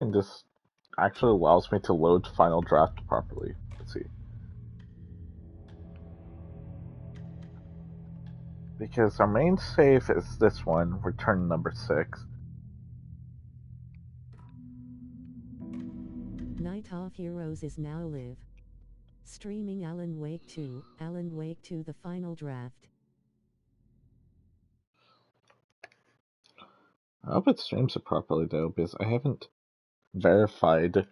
And this actually allows me to load Final Draft properly. Let's see. Because our main save is this one, return number 6. Night of Heroes is now live. Streaming Alan Wake 2, Alan Wake 2 the final draft. I hope it streams it properly though, because I haven't verified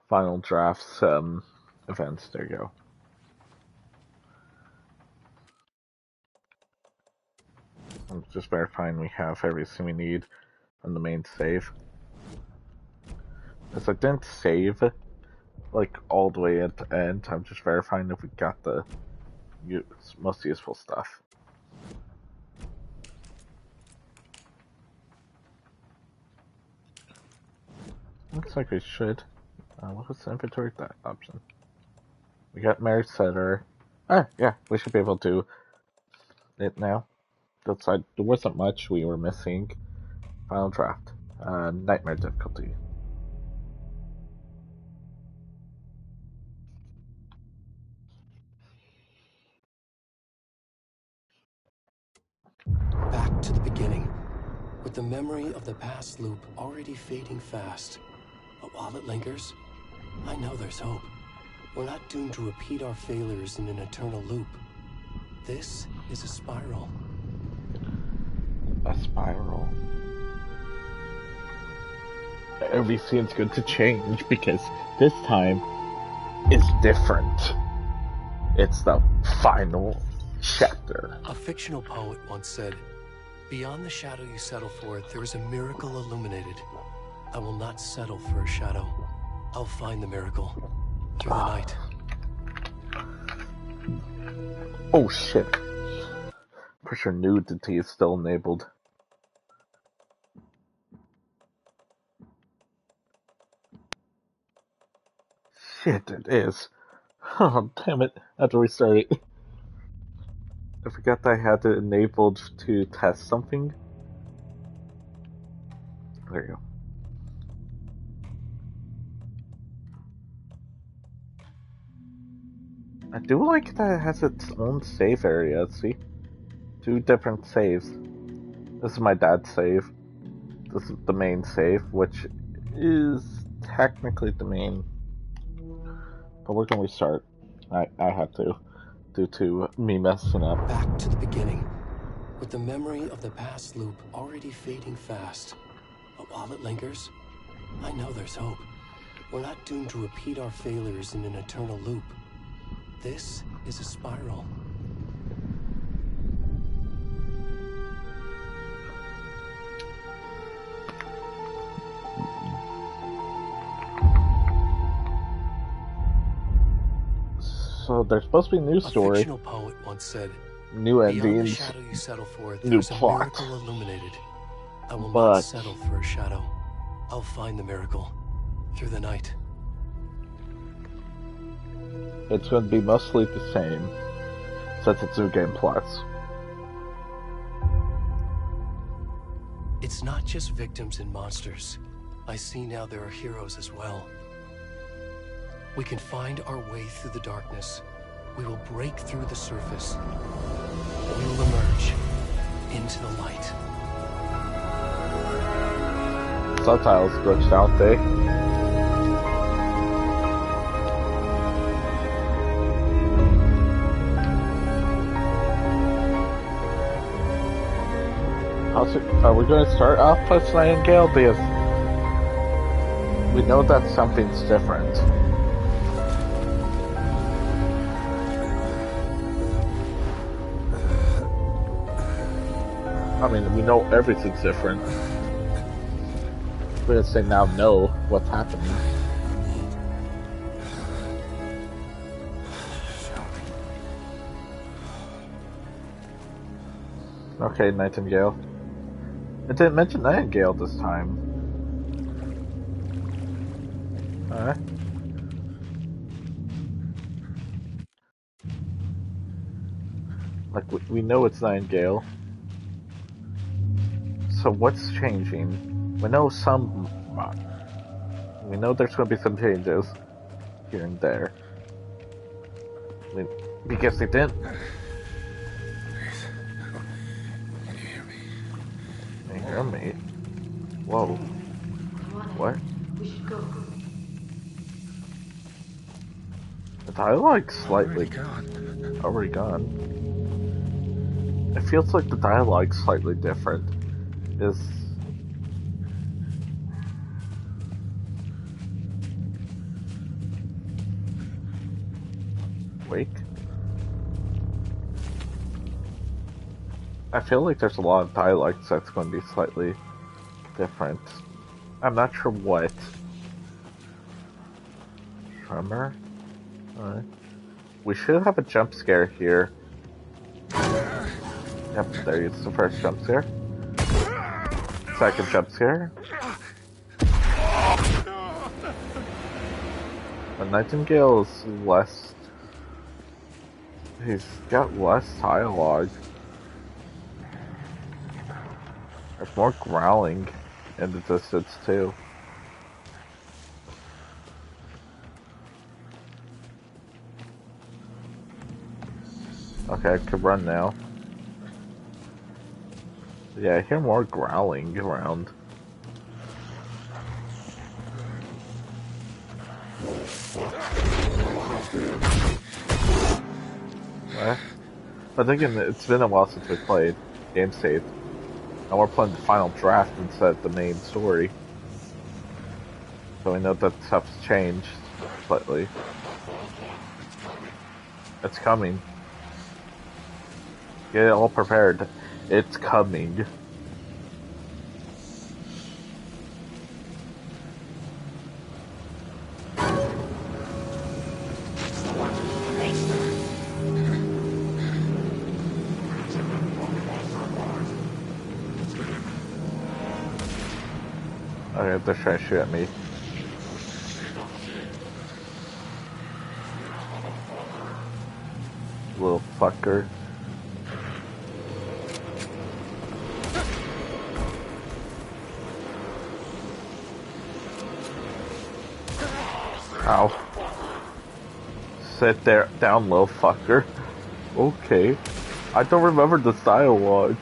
Final Draft's events. There you go. I'm just verifying we have everything we need on the main save. Because I didn't save like all the way at the end, I'm just verifying if we got the most useful stuff. Looks like we should. What was the inventory option? We got Mary Setter. Ah, yeah, we should be able to do it now. There wasn't much we were missing. Final Draft. Nightmare difficulty. Back to the beginning, with the memory of the past loop already fading fast. But while it lingers, I know there's hope. We're not doomed to repeat our failures in an eternal loop. This is a spiral. A spiral. Everything's going to change because this time is different. It's the final chapter. A fictional poet once said, "Beyond the shadow you settle for, there is a miracle illuminated. I will not settle for a shadow. I'll find the miracle through the night." Oh shit. Pretty sure nudity is still enabled. Shit, it is. Oh, damn it. I have to restart it. I forgot that I had it enabled to test something. There you go. I do like that it has its own save area, see? 2 different saves. This is my dad's save. This is the main save, which is technically the main. But we're gonna restart. I have to, due to me messing up. Back to the beginning, with the memory of the past loop already fading fast. But while it lingers, I know there's hope. We're not doomed to repeat our failures in an eternal loop. This is a spiral. So there's supposed to be a new story. A fictional poet once said, new endings, endings, beyond the shadow you settle for, new there's a plot. miracle illuminated. I will But not settle for a shadow. I'll find the miracle through the night. It's going to be mostly the same, since it's New Game Plus. It's not just victims and monsters. I see now there are heroes as well. We can find our way through the darkness. We will break through the surface. We will emerge into the light. Subtitles glitched out there. Are we going to start off with Nightingale? Because we know that something's different. I mean, we know everything's different. We're going to say now know what's happening. Okay, Nightingale. It didn't mention Nightingale this time. Alright. Like, we know it's Nightingale. So what's changing? We know some We know there's going to be some changes here and there. I mean, because they didn't. Please. Can you hear me? Can you hear me? Whoa. What? We should go. The dialogue's slightly already gone. It feels like the dialogue's slightly different. Is Wake? I feel like there's a lot of dialogue that's going to be slightly different. I'm not sure what. Tremor? Alright. We should have a jump scare here. Yep, there is the first jump scare. Second jump scare. But Nightingale is less. He's got less dialogue. There's more growling in the distance too. Okay, I could run now. Yeah, I hear more growling around. What? I'm thinking it's been a while since we played Game Save. And we're playing the final draft instead of the main story. So we know that stuff's changed slightly. It's coming. Get it all prepared. It's coming. Okay, they're trying to shoot at me. Little fucker. Ow. Sit there, down low, fucker. Okay. I don't remember the dialogue.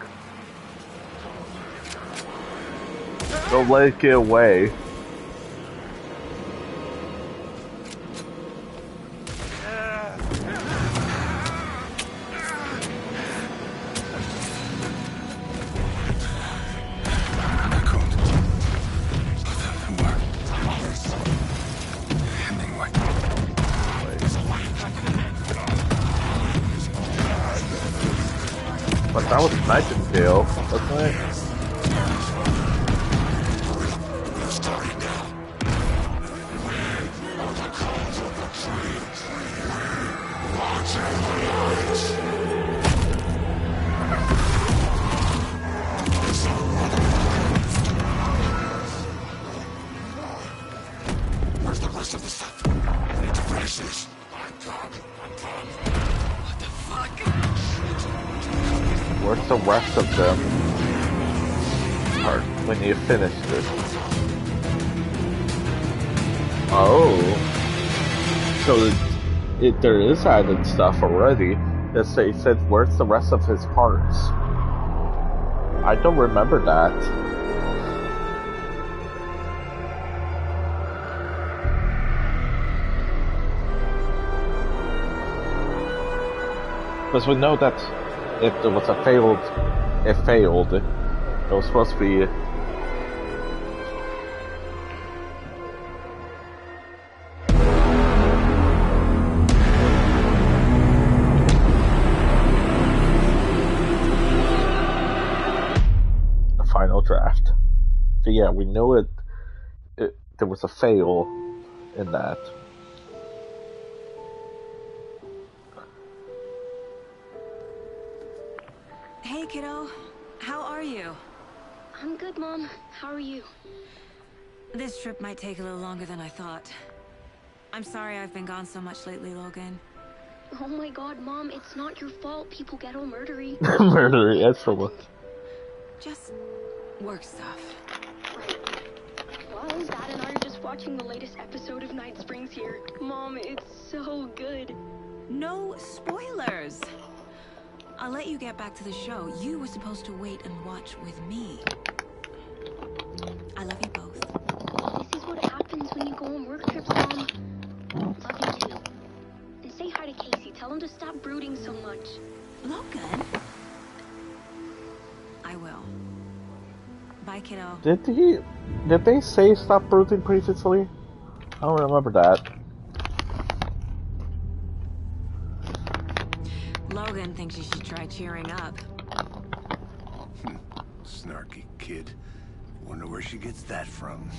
Don't let it get away. But that was Nightingale, wasn't it? Where's the rest of the stuff? I need to finish this. I'm done. What the fuck? Where's the rest of them? Or when you finish this? Oh. So there is added stuff already. Yes, they said, where's the rest of his parts? I don't remember that. Because we know that if there was a failed, it failed. It was supposed to be. The final draft. So yeah, we know it there was a fail in that. Hey, kiddo. How are you? I'm good, Mom. How are you? This trip might take a little longer than I thought. I'm sorry I've been gone so much lately, Logan. Oh my god, Mom, it's not your fault people get all murdery. Murdery, that's for what. Just work stuff. Well, Dad and I are just watching the latest episode of Night Springs here. Mom, it's so good. No spoilers. I'll let you get back to the show. You were supposed to wait and watch with me. I love you both. This is what happens when you go on work trips, Mom. Love you too. And say hi to Casey. Tell him to stop brooding so much. Logan? I will. Bye, kiddo. Did they say stop brooding previously? I don't remember that. Logan thinks you should try cheering up. Snarky kid. Wonder where she gets that from.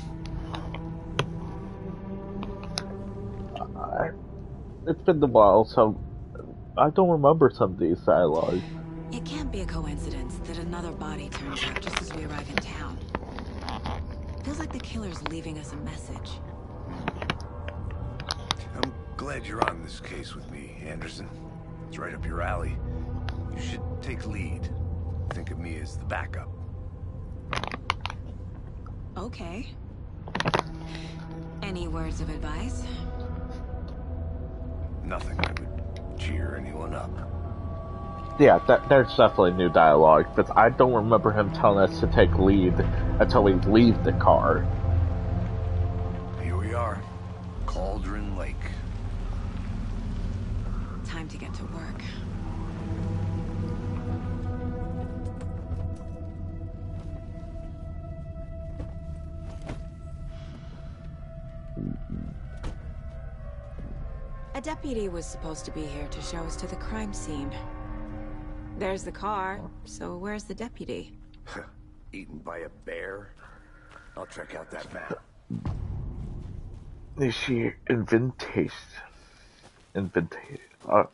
It's been a while, so I don't remember some of these dialogues. It can't be a coincidence that another body turns up just as we arrive in town. Feels like the killer's leaving us a message. I'm glad you're on this case with me, Anderson. It's right up your alley. You should take lead. Think of me as the backup. Okay. Any words of advice? Nothing that would cheer anyone up. Yeah, there's definitely new dialogue, but I don't remember him telling us to take lead until we leave the car. Here we are. Cauldron Lake. Time to get to work. A deputy was supposed to be here to show us to the crime scene. There's the car, so where's the deputy? Eaten by a bear? I'll check out that map. Is she invitation? Oh.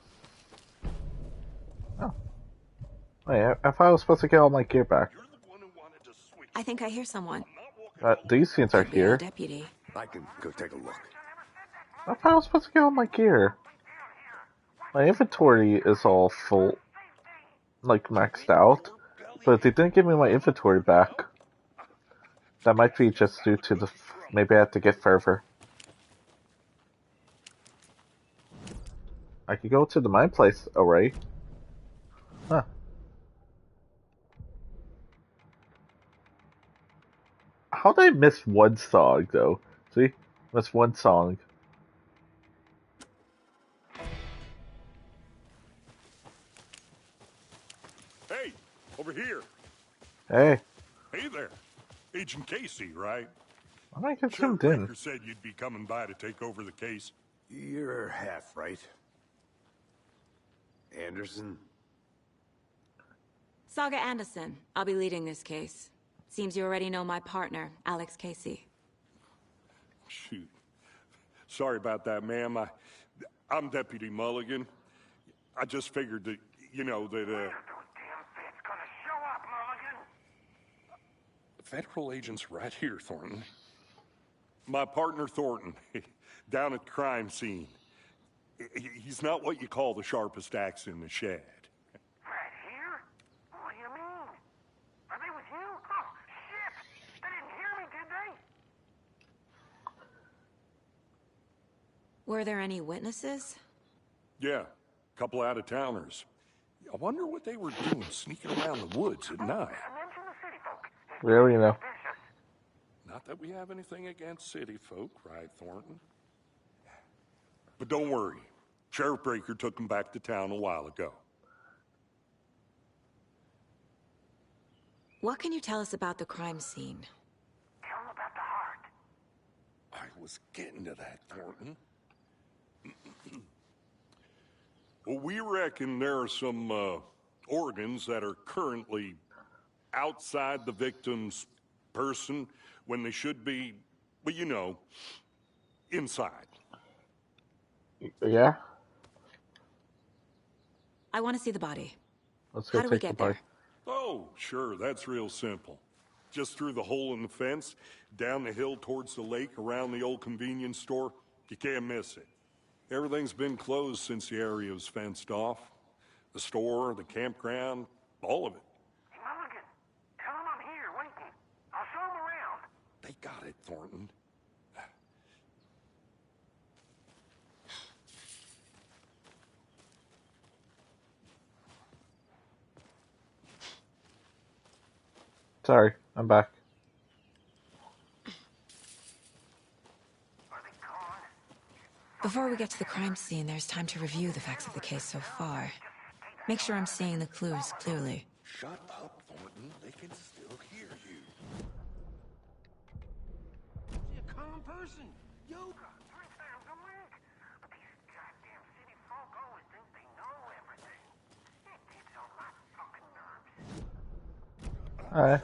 Wait, I thought I was supposed to get all my gear back. I think I hear someone. These scenes are Could be our here. deputy. I can go take a look. I thought I was supposed to get all my gear. My inventory is all full, like maxed out, but they didn't give me my inventory back. That might be just due to the... maybe I have to get further. I could go to the mine place array. Huh. How did I miss one song, though? See? That's one song. Hey, over here. Hey, Hey there. Agent Casey, right? I might get Sheriff zoomed in. Baker said you'd be coming by to take over the case. You're half right. Anderson? Saga Anderson. I'll be leading this case. Seems you already know my partner, Alex Casey. Shoot. Sorry about that, ma'am. I'm Deputy Mulligan. I just figured that, you know, that, Federal agent's right here, Thornton. My partner, Thornton, down at the crime scene. He's not what you call the sharpest axe in the shed. Right here? What do you mean? Are they with you? Oh, shit! They didn't hear me, did they? Were there any witnesses? Yeah, a couple out-of-towners. I wonder what they were doing sneaking around the woods at night. Mention the city folk. Really, you know. Not that we have anything against city folk, right, Thornton? But don't worry. Sheriff Baker took them back to town a while ago. What can you tell us about the crime scene? Tell them about the heart. I was getting to that, Thornton. Well, we reckon there are some organs that are currently outside the victim's person when they should be, well, you know, inside. Yeah? I want to see the body. Let's go How do we take the get bike. there? Oh, sure, that's real simple. Just through the hole in the fence, down the hill towards the lake, around the old convenience store. You can't miss it. Everything's been closed since the area was fenced off. The store, the campground, all of it. Hey, Mulligan, tell them I'm here waiting. I'll show them around. They got it, Thornton. Sorry, I'm back. Before we get to the crime scene, there's time to review the facts of the case so far. Make sure I'm seeing the clues clearly. Shut up, Thornton. They can still hear you. She's a calm person. Yoga. 3 times a week. But these goddamn city folk always think they know everything. It gets on my fucking nerves. Alright.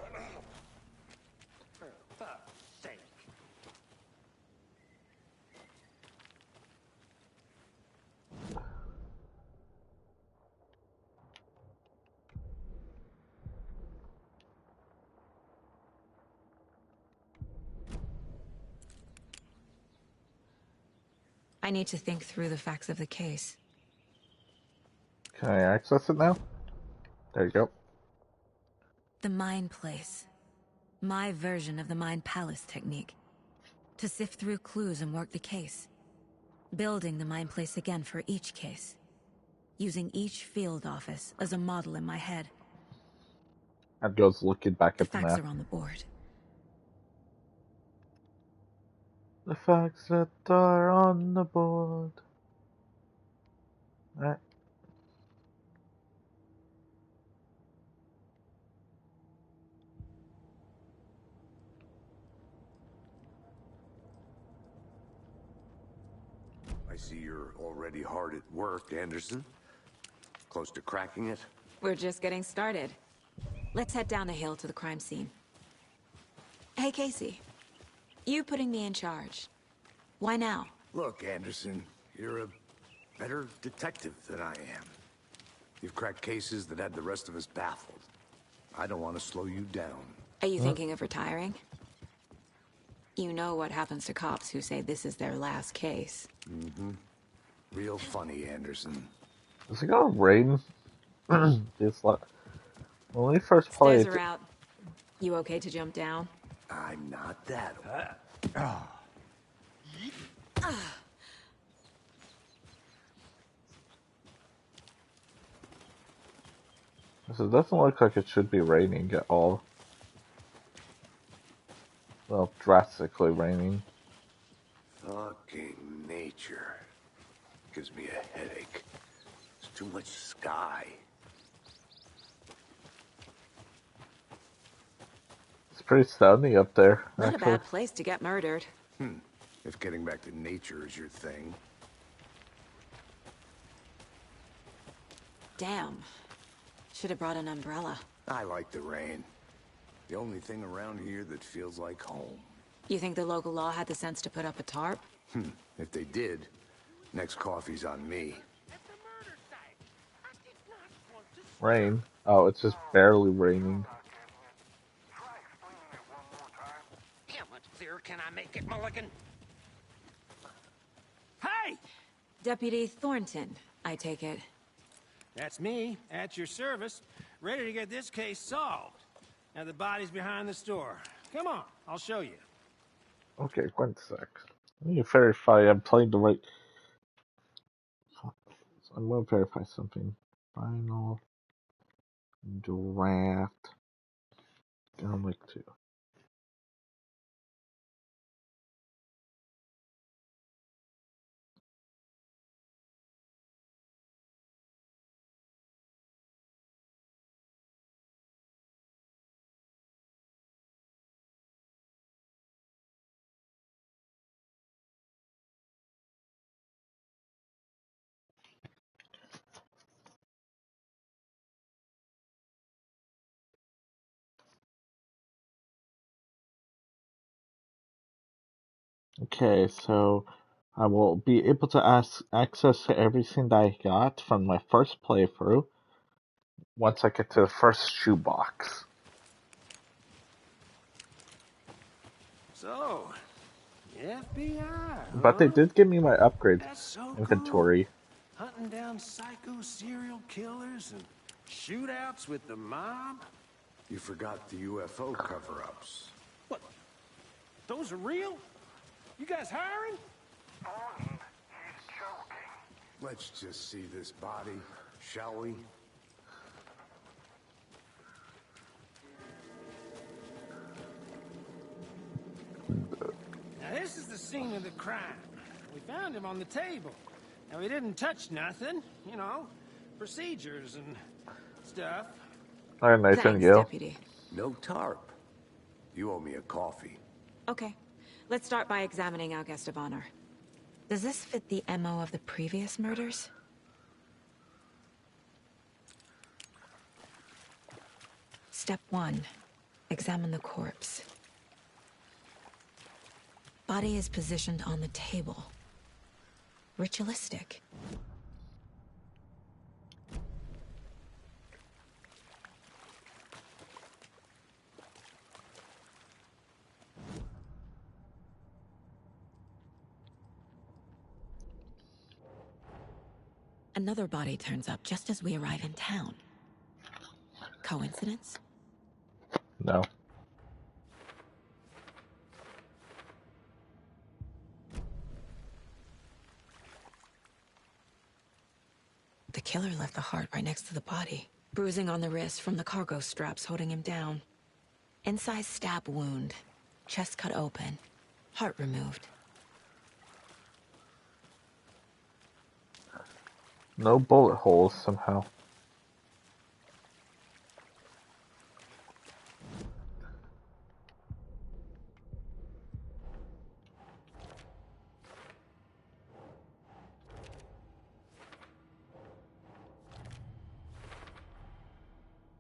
For fuck's sake. I need to think through the facts of the case. Can I access it now? There you go. The Mind Place. My version of the Mind Palace technique. To sift through clues and work the case. Building the Mind Place again for each case. Using each field office as a model in my head. And goes looking back The at the facts map. are on the board. The facts that are on the board. Alright. I see you're already hard at work, Anderson. Close to cracking it? We're just getting started. Let's head down the hill to the crime scene. Hey, Casey. You putting me in charge. Why now? Look, Anderson, you're a better detective than I am. You've cracked cases that had the rest of us baffled. I don't want to slow you down. Are you thinking of retiring? You know what happens to cops who say this is their last case. Real funny, Anderson. Is it gonna rain? It's like when we first Stairs played. are out. You okay to jump down? I'm not that old. It doesn't look like it should be raining at all. Well, drastically raining. Fucking nature. Gives me a headache. There's too much sky. It's pretty sunny up there, Not a actually. bad place to get murdered. If getting back to nature is your thing. Damn. Should have brought an umbrella. I like the rain. The only thing around here that feels like home. You think the local law had the sense to put up a tarp? If they did, next coffee's on me. At the murder site. I did not want to Rain. Oh, it's just barely raining. Try explaining it one more time. How much clearer can I make it, Mulligan? Hey! Deputy Thornton, I take it. That's me, at your service, ready to get this case solved. Now the body's behind the store. Come on, I'll show you. Okay, 1 sec. Let me verify I'm playing the right. So I'm gonna verify something. Final draft. John Wick 2. Okay, so I will be able to access everything that I got from my first playthrough once I get to the first shoebox. So, the FBI, But they did give me my upgrade That's so inventory. cool. Hunting down psycho serial killers and shootouts with the mob? You forgot the UFO cover-ups. What? Those are real? You guys hiring? Thornton, he's joking. Let's just see this body, shall we? this is the scene of the crime. We found him on the table. Now, we didn't touch nothing, you know, procedures and stuff. Alright, Thanks, Nightingale. Deputy. No tarp. You owe me a coffee. Okay. Let's start by examining our guest of honor. Does this fit the MO of the previous murders? Step 1. Examine the corpse. Body is positioned on the table. Ritualistic. Another body turns up just as we arrive in town. Coincidence? No. The killer left the heart right next to the body. Bruising on the wrist from the cargo straps holding him down. Incised stab wound. Chest cut open. Heart removed. No bullet holes somehow.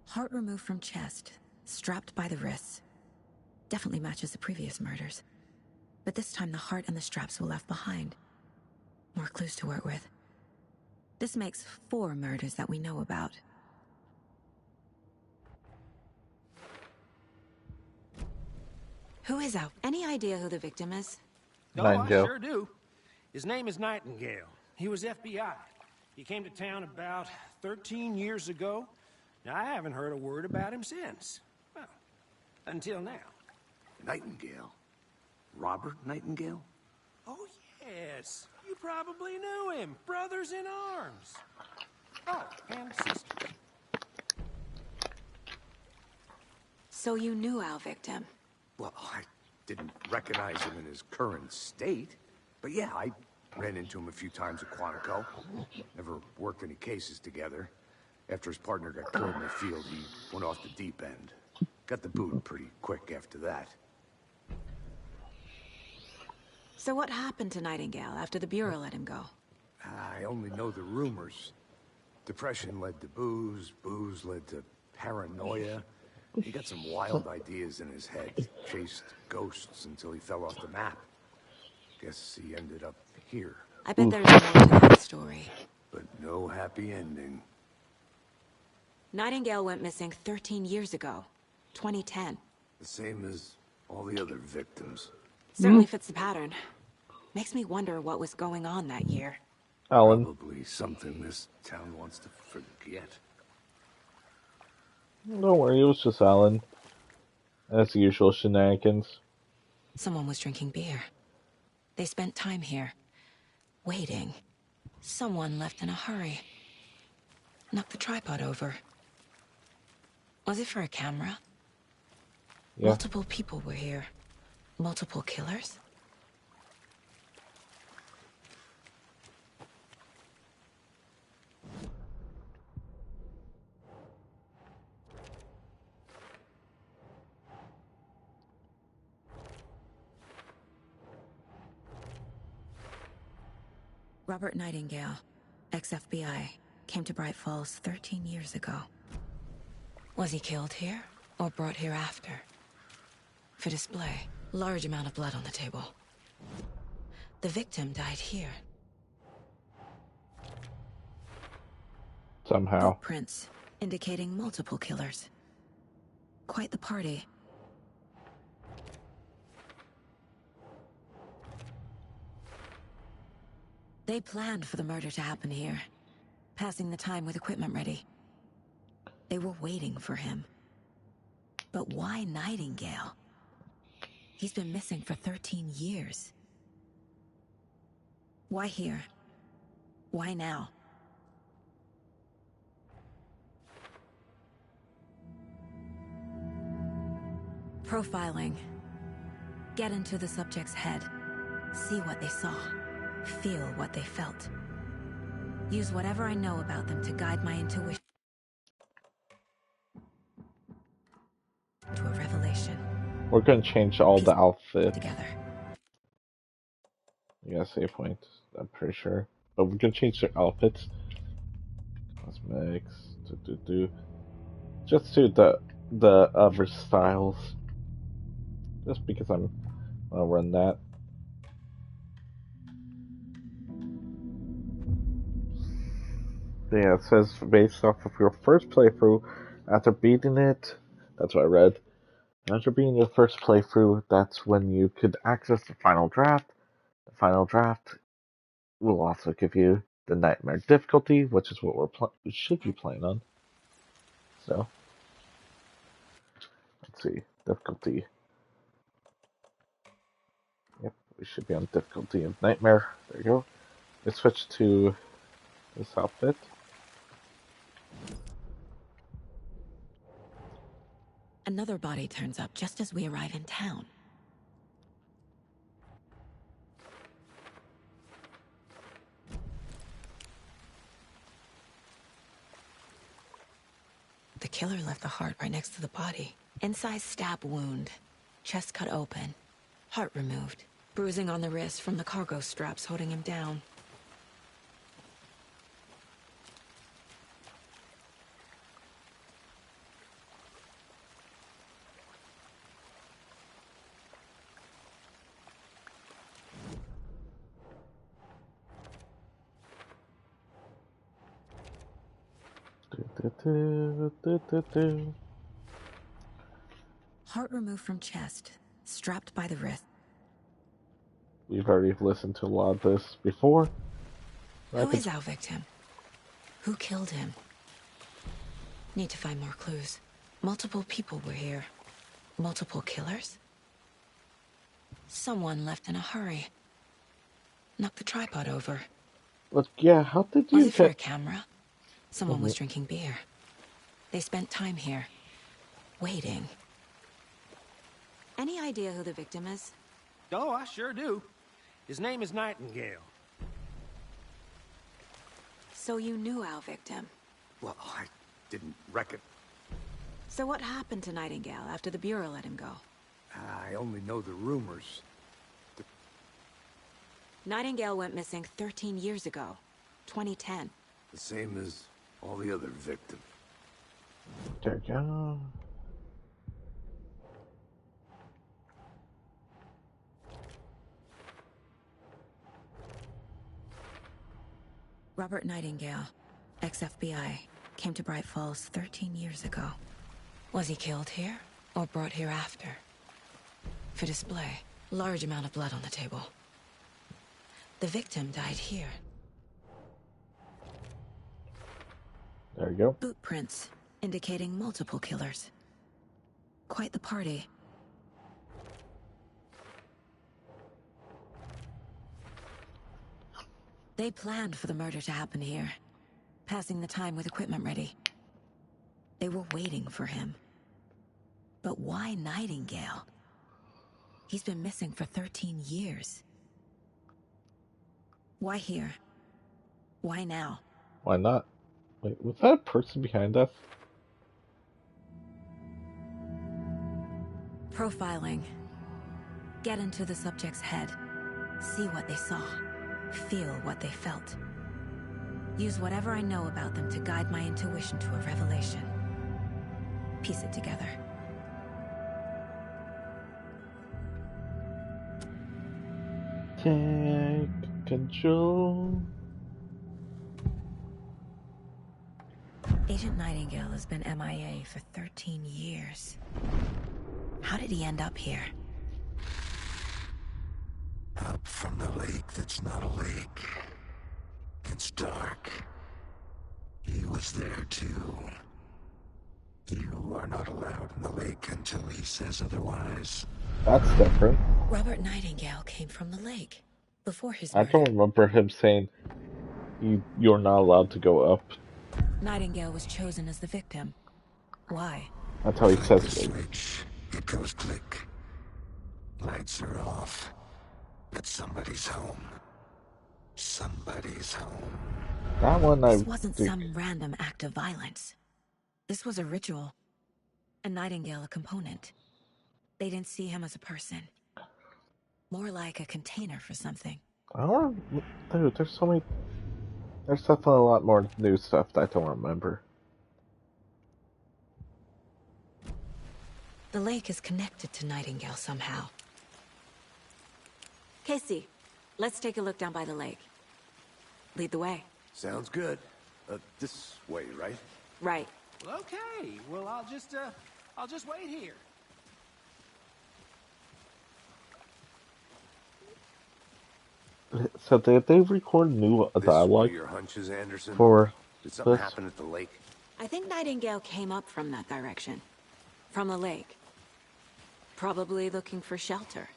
Heart removed from chest, strapped by the wrists. Definitely matches the previous murders. But this time the heart and the straps were left behind. More clues to work with. This makes 4 murders that we know about. Who is out? Any idea who the victim is? Oh, I Nightingale. sure do. His name is Nightingale. He was FBI. He came to town about 13 years ago. Now, I haven't heard a word about him since. Well, until now. Nightingale? Robert Nightingale? Oh, yes. You probably knew him. Brothers in arms. Oh, and sisters. So you knew our victim. Well, I didn't recognize him in his current state. But yeah, I ran into him a few times at Quantico. Never worked any cases together. After his partner got killed in the field, he went off the deep end. Got the boot pretty quick after that. So what happened to Nightingale after the Bureau let him go? I only know the rumors. Depression led to booze, booze led to paranoia. He got some wild ideas in his head, chased ghosts until he fell off the map. Guess he ended up here, I bet there's more to that story. but no happy ending. Nightingale went missing 13 years ago. 2010. The same as all the other victims. Certainly fits the pattern. Makes me wonder what was going on that year. Alan. Probably something this town wants to forget. Don't worry, it was just Alan. As usual, shenanigans. Someone was drinking beer. They spent time here. Waiting. Someone left in a hurry. Knocked the tripod over. Was it for a camera? Yeah. Multiple people were here. Multiple killers? Robert Nightingale, ex-FBI, came to Bright Falls 13 years ago. Was he killed here, or brought here after? For display, large amount of blood on the table. The victim died here. Somehow. Footprints, indicating multiple killers. Quite the party. They planned for the murder to happen here, passing the time with equipment ready. They were waiting for him. But why Nightingale? He's been missing for 13 years. Why here? Why now? Profiling. Get into the subject's head. See what they saw. Feel what they felt. Use whatever I know about them to guide my intuition to a revelation. We're gonna change all the outfits. Together. Yeah, save point. I'm pretty sure. But we're gonna change their outfits. Cosmetics. Just to the other styles. Just because I'm gonna run that. Yeah, it says based off of your first playthrough, after beating it, that's what I read. After beating your first playthrough, that's when you could access the final draft. The final draft will also give you the nightmare difficulty, which is what we should be playing on. So, let's see, difficulty. Yep, we should be on difficulty of nightmare. There you go. Let's switch to this outfit. Another body turns up just as we arrive in town. The killer left the heart right next to the body. Incised stab wound. Chest cut open. Heart removed. Bruising on the wrist from the cargo straps holding him down. Heart removed from chest, strapped by the wrist. We've already listened to a lot of this before. Who is our victim? Who killed him? Need to find more clues. Multiple people were here. Multiple killers? Someone left in a hurry. Knocked the tripod over. Look, yeah, how did you Was it for a camera? Someone was drinking beer. They spent time here. Waiting. Any idea who the victim is? Oh, I sure do. His name is Nightingale. So you knew our victim? Well, I didn't reckon. So what happened to Nightingale after the Bureau let him go? I only know the rumors. Nightingale went missing 13 years ago. 2010. The same as all the other victims. There you go. Robert Nightingale, ex-FBI, came to Bright Falls 13 years ago. Was he killed here, or brought here after? For display, large amount of blood on the table. The victim died here. There you go. Boot prints, indicating multiple killers. Quite the party. They planned for the murder to happen here, passing the time with equipment ready. They were waiting for him. But why Nightingale? He's been missing for 13 years. Why here? Why now? Why not? Wait, was that a person behind us? Profiling. Get into the subject's head. See what they saw. Feel what they felt. Use whatever I know about them to guide my intuition to a revelation. Piece it together. Take control. Agent Nightingale has been MIA for 13 years. How did he end up here? Up from the lake that's not a lake. It's dark. He was there too. You are not allowed in the lake until he says otherwise. That's different. Robert Nightingale came from the lake. Before his I murder. don't remember him saying you're not allowed to go up. Nightingale was chosen as the victim. Why? That's how he says the it. switch. It goes click. Lights are off. But somebody's home. Somebody's home. That one I This wasn't think. some random act of violence. This was a ritual. A Nightingale a component. They didn't see him as a person. More like a container for something. I don't. Dude, there's so many. There's definitely a lot more new stuff that I don't remember. The lake is connected to Nightingale somehow. Casey, let's take a look down by the lake. Lead the way. Sounds good. This way, right? Right. Well, okay. Well, I'll just wait here. So did they record new This dialogue one of your hunches, Anderson? for Did something this? happen at the lake? I think Nightingale came up from that direction. From the lake. Probably looking for shelter.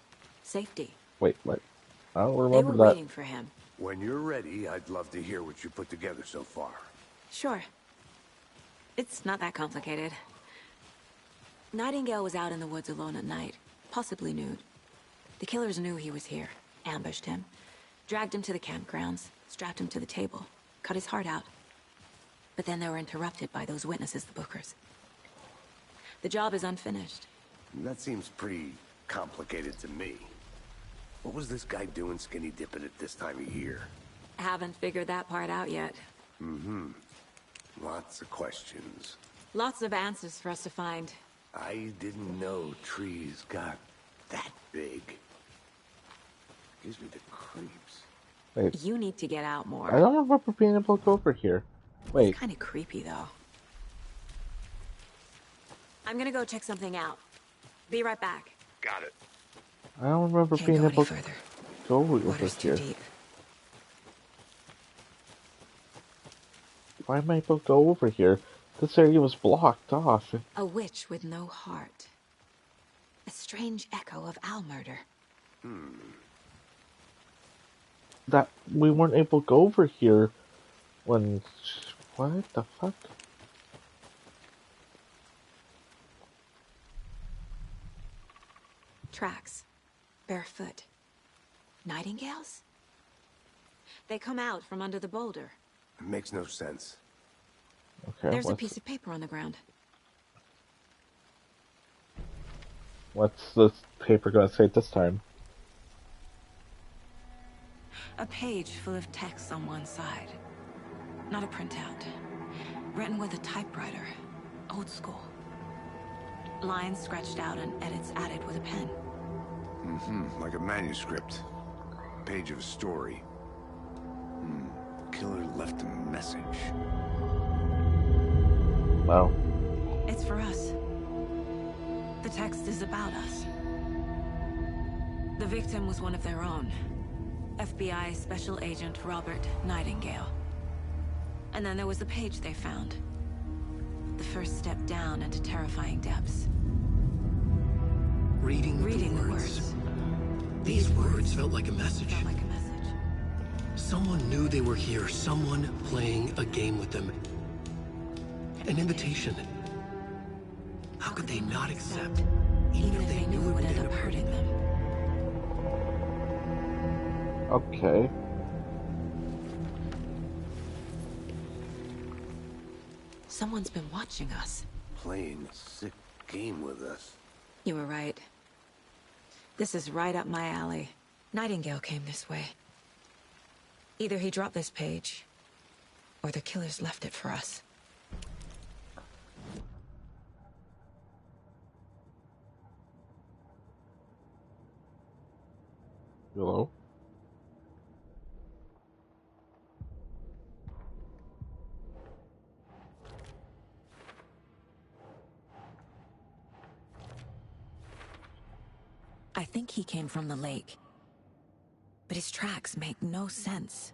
Safety. Wait, what? I don't They remember were that. waiting for him. When you're ready, I'd love to hear what you put together so far. Sure. It's not that complicated. Nightingale was out in the woods alone at night, possibly nude. The killers knew he was here, ambushed him, dragged him to the campgrounds, strapped him to the table, cut his heart out. But then they were interrupted by those witnesses, the Bookers. The job is unfinished. That seems pretty complicated to me. What was this guy doing skinny dipping at this time of year? Haven't figured that part out yet. Mm-hmm. Lots of questions. Lots of answers for us to find. I didn't know trees got that big. Gives me the creeps. Wait, You need to get out more. I don't remember being able to go over here. Wait, It's kind of creepy, though. I'm gonna go check something out. Be right back. Got it. I don't remember Can't being go any able to further. go over Water's too here. deep. Why am I able to go over here? This area was blocked off. A witch with no heart. A strange echo of owl murder. That we weren't able to go over here when. What the fuck? Tracks. Barefoot. Nightingales? They come out from under the boulder. It makes no sense. Okay, There's a piece of paper on the ground. what's this paper gonna say this time? A page full of text on one side. Not a printout. Written with a typewriter. Old school. Lines scratched out and edits added with a pen. Mm-hmm. Like a manuscript. Page of a story. Killer left a message. Wow. It's for us. The text is about us. The victim was one of their own. FBI Special Agent Robert Nightingale. And then there was the page they found. The first step down into terrifying depths. Reading the words. These words felt like a message. Felt like a message. Someone knew they were here. Someone playing a game with them. An invitation. How could they not accept? Even if they knew it would end up hurting them. Okay. Someone's been watching us. Playing a sick game with us. You were right. This is right up my alley. Nightingale came this way. Either he dropped this page, or the killers left it for us. Hello? I think he came from the lake. But his tracks make no sense.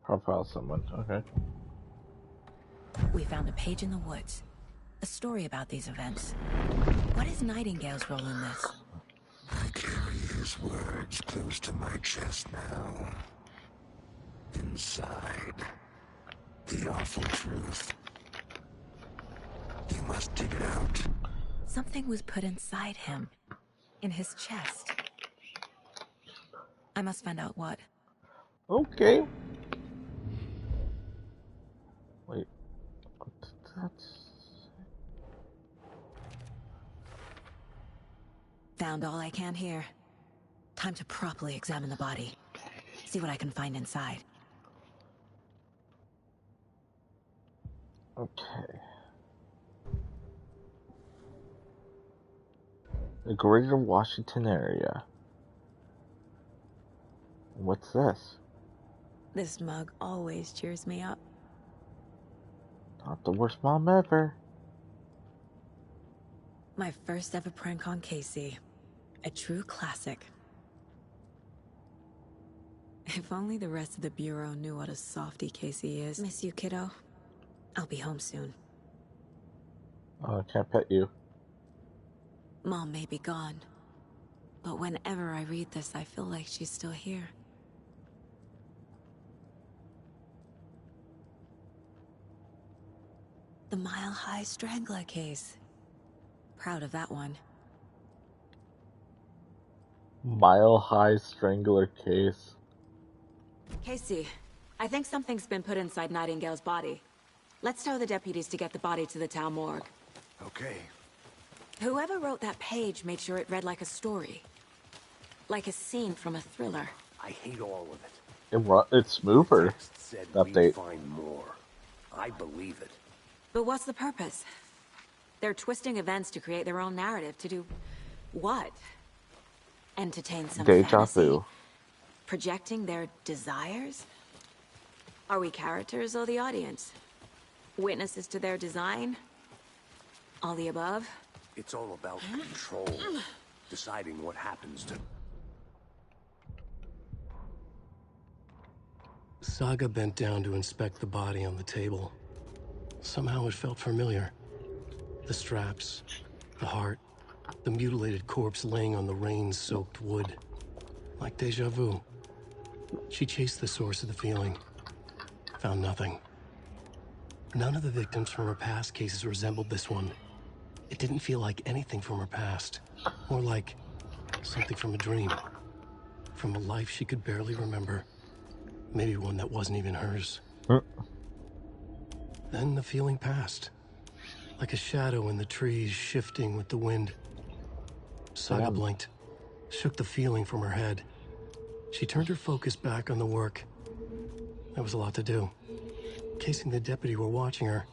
Profile someone. Okay. We found a page in the woods. A story about these events. What is Nightingale's role in this? I carry his words close to my chest now. Inside, the awful truth. You must dig it out. Something was put inside him. in his chest. I must find out what. Okay. Wait. That's... Found all I can here. Time to properly examine the body. See what I can find inside. Okay. The Greater Washington area. What's this? This mug always cheers me up. Not the worst mom ever. My first ever prank on Casey. A true classic. If only the rest of the Bureau knew what a softie Casey is. Miss you, kiddo. I'll be home soon. Oh, I can't pet you. Mom may be gone, but whenever I read this, I feel like she's still here. The Mile High Strangler case. Proud of that one. Mile High Strangler case. Casey, I think something's been put inside Nightingale's body. Let's tell the deputies to get the body to the town morgue. Okay. Whoever wrote that page made sure it read like a story. Like a scene from a thriller. I hate all of it. It's Smooper. Text said Update. we'd find more. I believe it. But what's the purpose? They're twisting events to create their own narrative. To do what? Entertain some Deja fantasy? vu. Projecting their desires? Are we characters or the audience? Witnesses to their design? All the above? It's all about control. Deciding what happens to... Saga bent down to inspect the body on the table. Somehow it felt familiar. The straps, the heart, the mutilated corpse laying on the rain-soaked wood. Like deja vu. She chased the source of the feeling. Found nothing. None of the victims from her past cases resembled this one. It didn't feel like anything from her past. More like something from a dream. From a life she could barely remember. Maybe one that wasn't even hers. Then the feeling passed. Like a shadow in the trees shifting with the wind. Saga blinked. Shook the feeling from her head. She turned her focus back on the work. There was a lot to do. Casey and the deputy were watching her.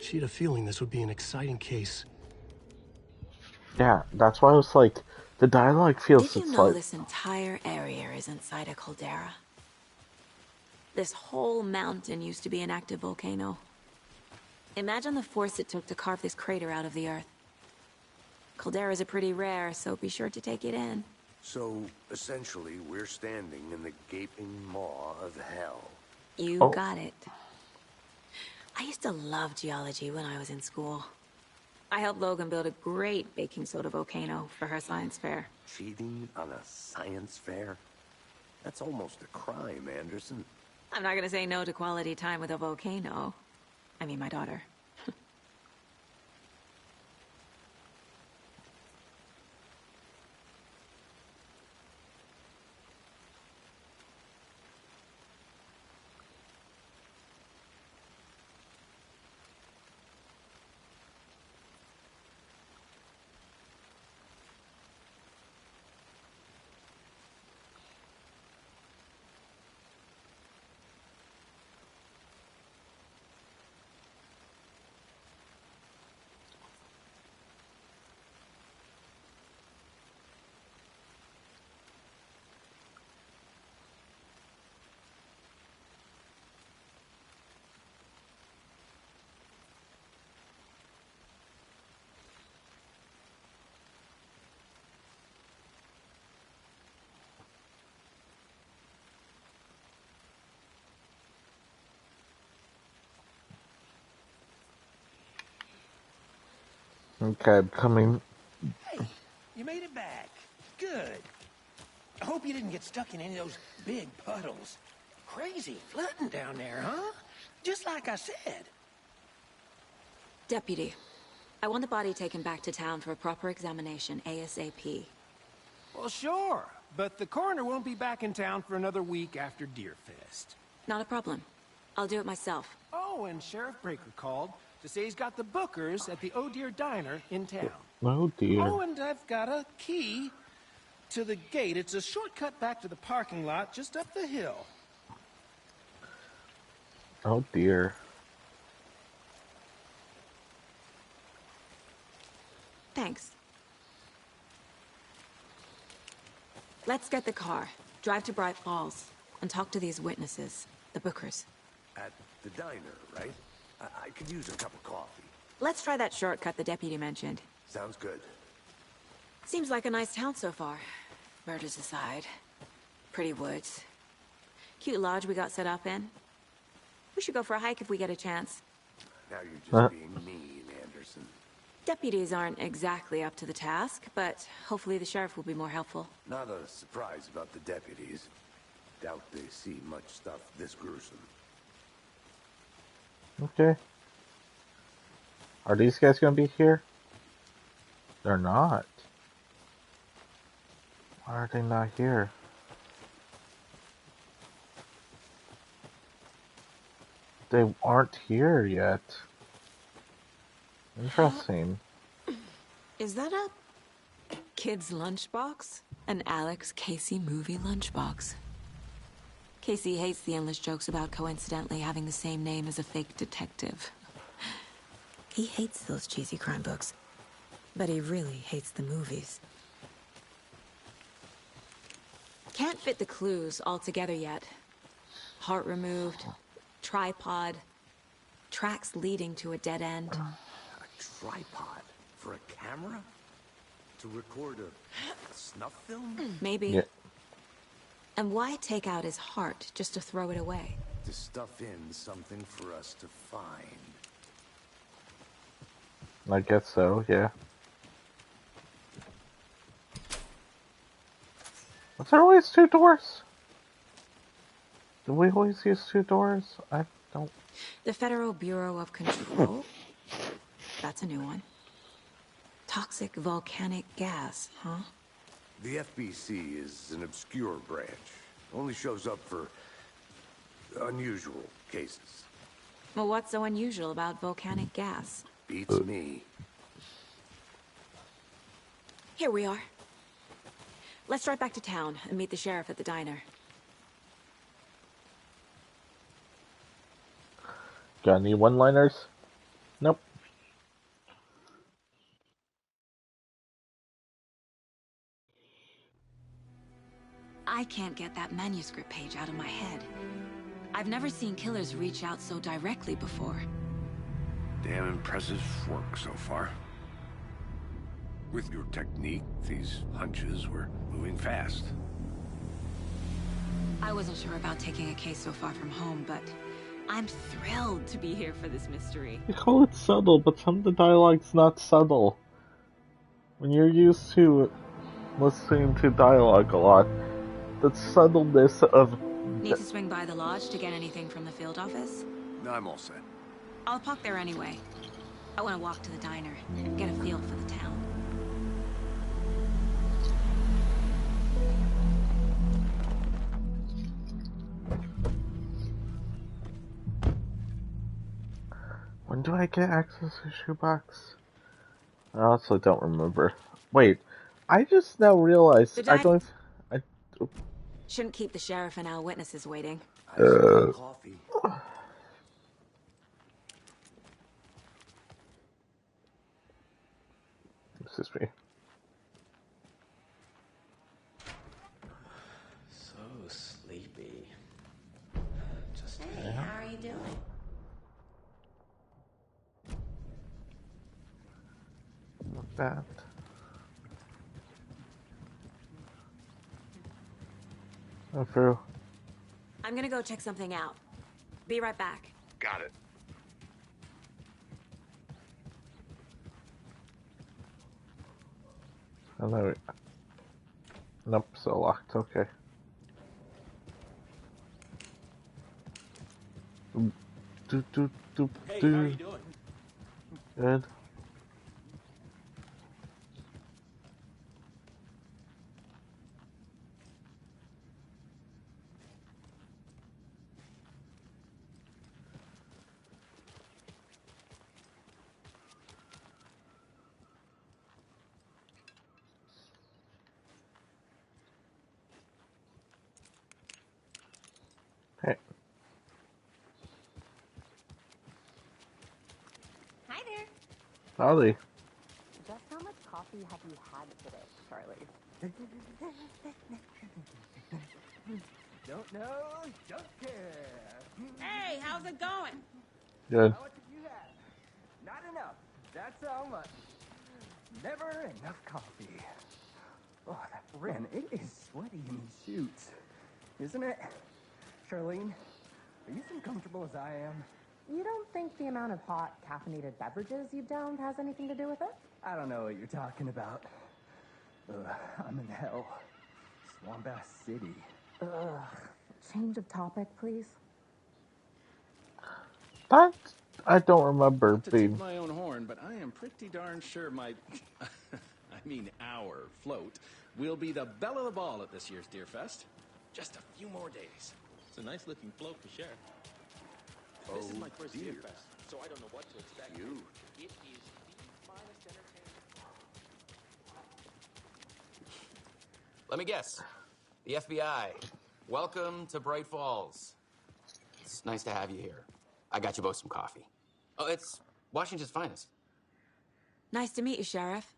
She had a feeling this would be an exciting case. Yeah, that's why I was like, the dialogue feels Did you it's know like... this entire area is inside a caldera? This whole mountain used to be an active volcano. Imagine the force it took to carve this crater out of the earth. Calderas are pretty rare, so be sure to take it in. So, essentially, we're standing in the gaping maw of hell. You got it. I used to love geology when I was in school. I helped Logan build a great baking soda volcano for her science fair. Cheating on a science fair? That's almost a crime, Anderson. I'm not gonna say no to quality time with a volcano. I mean, my daughter. Okay, I'm coming. Hey, you made it back. Good. I hope you didn't get stuck in any of those big puddles. Crazy flooding down there, huh? Just like I said. Deputy, I want the body taken back to town for a proper examination, ASAP. Well, sure, but the coroner won't be back in town for another week after Deerfest. Not a problem. I'll do it myself. Oh, and Sheriff Breaker called to say he's got the bookers at the Oh Dear Diner in town. Oh dear. Oh, and I've got a key to the gate. It's a shortcut back to the parking lot just up the hill. Oh dear. Thanks. Let's get the car, drive to Bright Falls, and talk to these witnesses, the bookers. At the diner, right? I could use a cup of coffee. Let's try that shortcut the deputy mentioned. Sounds good. Seems like a nice town so far. Murders aside. Pretty woods. Cute lodge we got set up in. We should go for a hike if we get a chance. Now you're just being mean, Anderson. Deputies aren't exactly up to the task, but hopefully the sheriff will be more helpful. Not a surprise about the deputies. Doubt they see much stuff this gruesome. Okay. Are these guys gonna be here? They're not. Why are they not here? They aren't here yet. Interesting. Is that a kid's lunchbox? An Alex Casey movie lunchbox. Casey hates the endless jokes about coincidentally having the same name as a fake detective. He hates those cheesy crime books, but he really hates the movies. Can't fit the clues all together yet. Heart removed, tripod, tracks leading to a dead end. A tripod for a camera? To record a snuff film? Maybe. Yeah. And why take out his heart just to throw it away? To stuff in something for us to find. I guess so, yeah. Was there always two doors? Do we always use two doors? I don't... The Federal Bureau of Control? That's a new one. Toxic volcanic gas, huh? The FBC is an obscure branch. Only shows up for unusual cases. Well, what's so unusual about volcanic gas? Beats me. Here we are. Let's drive back to town and meet the sheriff at the diner. Got any one-liners? Nope. I can't get that manuscript page out of my head. I've never seen killers reach out so directly before. Damn impressive work so far. With your technique, these hunches were moving fast. I wasn't sure about taking a case so far from home, but I'm thrilled to be here for this mystery. You call it subtle, but some of the dialogue's not subtle. When you're used to listening to dialogue a lot, the subtleness of... Need to swing by the lodge to get anything from the field office? No, I'm all set. I'll park there anyway. I want to walk to the diner, get a feel for the town. When do I get access to shoebox? I also don't remember. Wait, I just now realized I don't... Shouldn't keep the sheriff and our witnesses waiting. Coffee. Excuse me. So sleepy. Just hey, how are you doing? Not bad. I'm through. I'm gonna go check something out. Be right back. Got it. Hello. Nope, still locked. Okay. Hey, how are you doing? Good. Howdy. Just how much coffee have you had today, Charlie? Don't know, don't care. Hey, how's it going? Good. How much have you had? Not enough. That's how much. Never enough coffee. Oh, that Ren, it is sweaty in these suits. Isn't it? Charlene, are you as comfortable as I am? You don't think the amount of hot, caffeinated beverages you've downed has anything to do with it? I don't know what you're talking about. I'm in hell. Swamp Ass City. Ugh. Change of topic, please. That I don't remember Not to being. toot my own horn, but I am pretty darn sure my, our float will be the belle of the ball at this year's Deer Fest. Just a few more days. It's a nice looking float for sure. This is my first Deer Fest, so I don't know what to expect. It is the finest entertainment. Let me guess. The FBI. Welcome to Bright Falls. It's nice to have you here. I got you both some coffee. Oh, it's Washington's finest. Nice to meet you, Sheriff.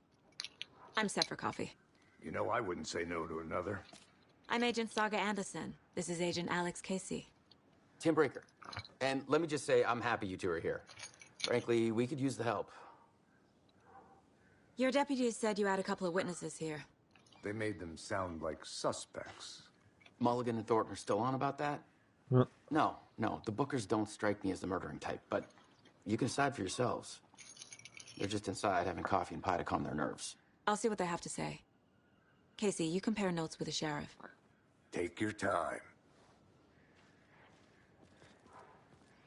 I'm set for coffee. You know, I wouldn't say no to another. I'm Agent Saga Anderson. This is Agent Alex Casey. Tim Breaker. And let me just say, I'm happy you two are here. Frankly, we could use the help. Your deputies said you had a couple of witnesses here. They made them sound like suspects. Mulligan and Thornton are still on about that? No. The Bookers don't strike me as the murdering type, but you can decide for yourselves. They're just inside having coffee and pie to calm their nerves. I'll see what they have to say. Casey, you compare notes with the sheriff. Take your time.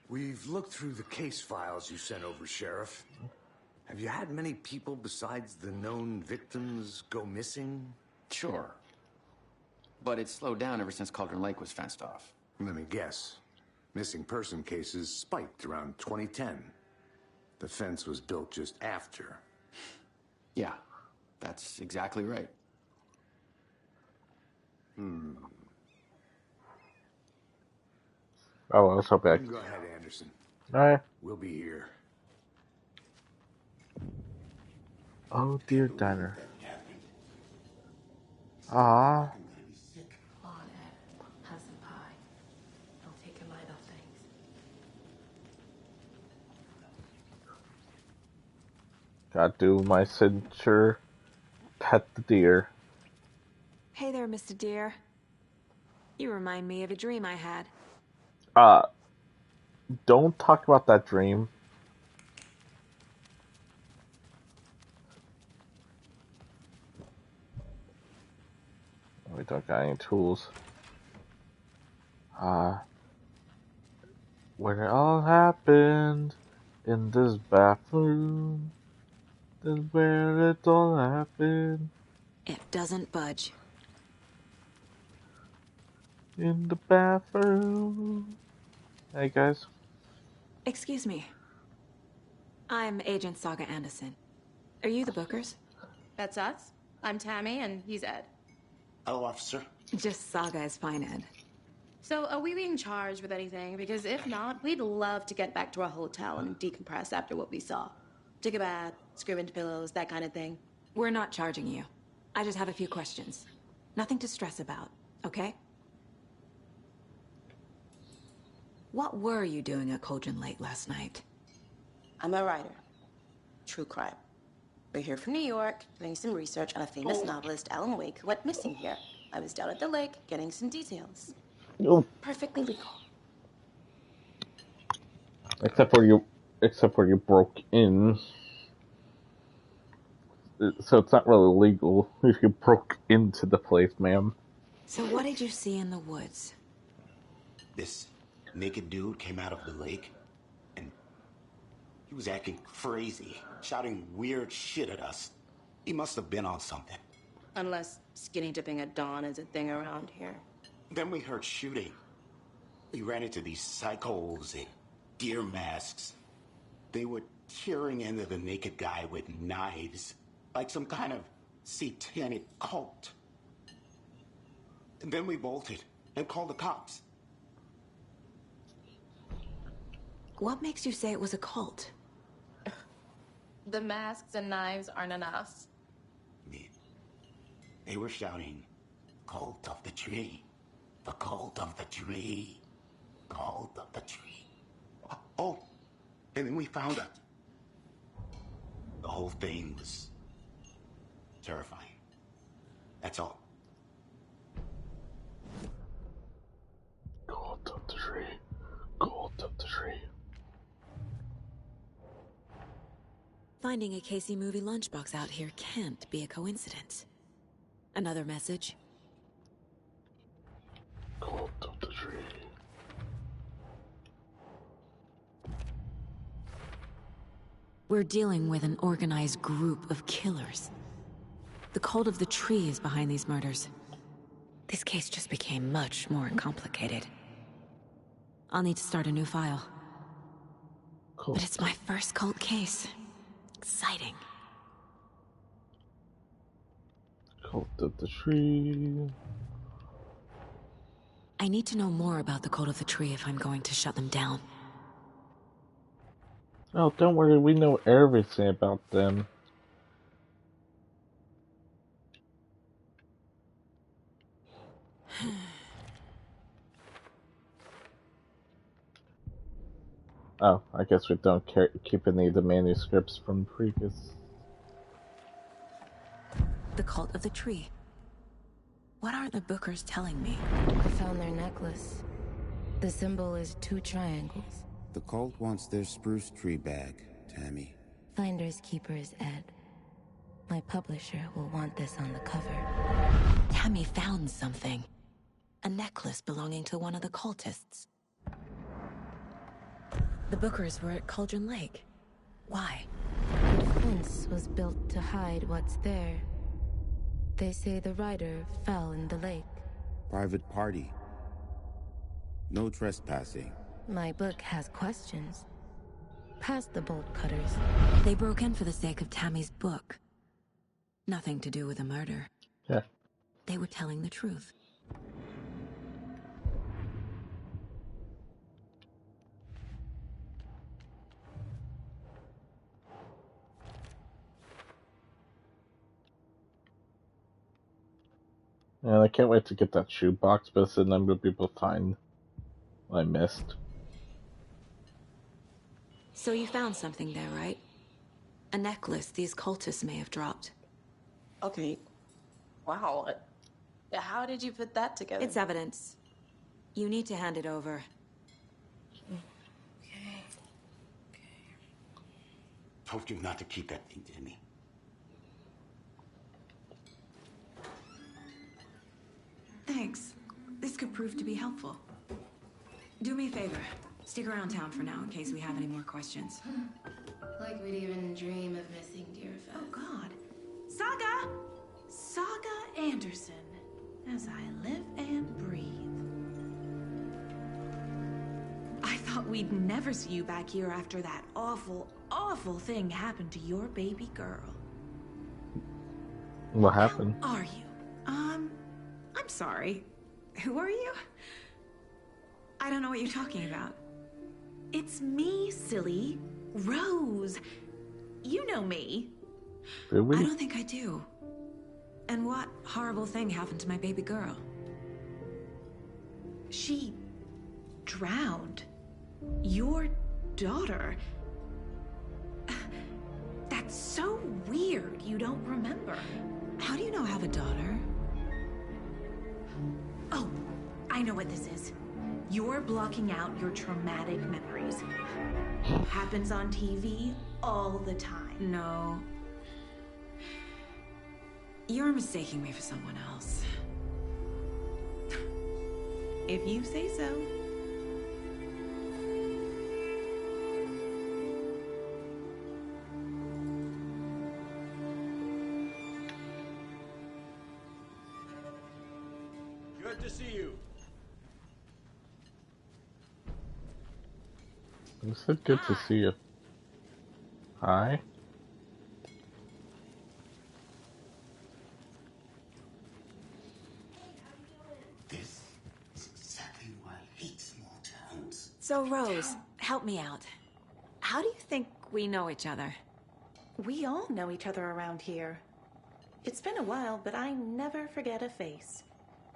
We've looked through the case files you sent over, Sheriff. Have you had many people besides the known victims go missing? Sure. But it's slowed down ever since Cauldron Lake was fenced off. Let me guess. Missing person cases spiked around 2010. The fence was built just after. Yeah, that's exactly right. Oh, let's hope back. You can go ahead, Anderson. Alright. We'll be here. Oh dear, Diner. Ah. Come on, Ed. Have some pie. Don't take your mind off things. Gotta do my signature. Pet the deer. Hey there, Mr. Deer. You remind me of a dream I had. Don't talk about that dream. We don't got any tools. Where it all happened in this bathroom. This is where it all happened. It doesn't budge. In the bathroom. Hey guys. Excuse me. I'm Agent Saga Anderson. Are you the Bookers? That's us. I'm Tammy, and he's Ed. Hello, officer. Just Saga is fine, Ed. So, are we being charged with anything? Because if not, we'd love to get back to our hotel and decompress after what we saw. Take a bath, scream into pillows, that kind of thing. We're not charging you. I just have a few questions. Nothing to stress about, okay? What were you doing at Cauldron Lake last night? I'm a writer. True crime. We're here from New York, doing some research on a famous novelist, Alan Wake, who went missing here. I was down at the lake, getting some details. Oh. Perfectly legal. Except for you broke in. So it's not really legal if you broke into the place, ma'am. So what did you see in the woods? This naked dude came out of the lake, and he was acting crazy, shouting weird shit at us. He must have been on something. Unless skinny dipping at dawn is a thing around here. Then we heard shooting. We ran into these psychos in deer masks. They were tearing into the naked guy with knives, like some kind of satanic cult. And then we bolted and called the cops. What makes you say it was a cult? The masks and knives aren't enough. They were shouting, "Cult of the tree. The cult of the tree. Cult of the tree." Oh, and then we found it. The whole thing was terrifying. That's all. Cult of the tree. Cult of the tree. Finding a Casey movie lunchbox out here can't be a coincidence. Another message? Cult of the tree. We're dealing with an organized group of killers. The cult of the tree is behind these murders. This case just became much more complicated. I'll need to start a new file. But it's my first cult case. Exciting. Cult of the tree. I need to know more about the cult of the tree if I'm going to shut them down. Oh, don't worry, we know everything about them. Oh, I guess we don't keep any of the manuscripts from previous. The cult of the tree. What aren't the Bookers telling me? I found their necklace. The symbol is 2 triangles. The cult wants their spruce tree back, Tammy. Finders keepers, Ed. My publisher will want this on the cover. Tammy found something. A necklace belonging to one of the cultists. The Bookers were at Cauldron Lake. Why? The fence was built to hide what's there. They say the rider fell in the lake. Private party. No trespassing. My book has questions. Past the bolt cutters. They broke in for the sake of Tammy's book. Nothing to do with the murder. Yeah. They were telling the truth. And I can't wait to get that shoebox, but it's the number of people find what I missed. So you found something there, right? A necklace these cultists may have dropped. Okay. Wow. How did you put that together? It's evidence. You need to hand it over. Told you not to keep that thing to me. Thanks. This could prove to be helpful. Do me a favor. Stick around town for now in case we have any more questions. Like we'd even dream of missing Deerfest. Oh, God. Saga! Saga Anderson. As I live and breathe. I thought we'd never see you back here after that awful, awful thing happened to your baby girl. What happened? How are you? I'm sorry. Who are you? I don't know what you're talking about. It's me, silly. Rose. You know me. Really? I don't think I do. And what horrible thing happened to my baby girl? She drowned. Your daughter. That's so weird you don't remember. How do you know I have a daughter? Oh, I know what this is. You're blocking out your traumatic memories. Happens on TV all the time. No. You're mistaking me for someone else. If you say so. Good to see you. It's so good to see you. Hi. This is exactly why I hate small towns. So, Rose, help me out. How do you think we know each other? We all know each other around here. It's been a while, but I never forget a face.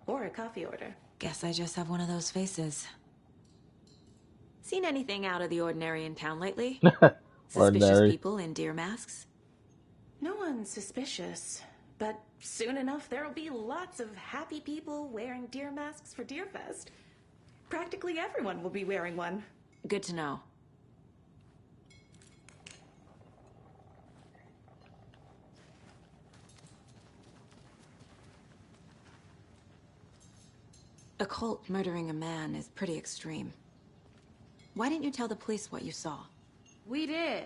Or a coffee order. Guess I just have one of those faces. Seen anything out of the ordinary in town lately? Suspicious Ordinary. people in deer masks? No one's suspicious. But soon enough, there'll be lots of happy people wearing deer masks for Deerfest. Practically everyone will be wearing one. Good to know. A cult murdering a man is pretty extreme. Why didn't you tell the police what you saw? We did.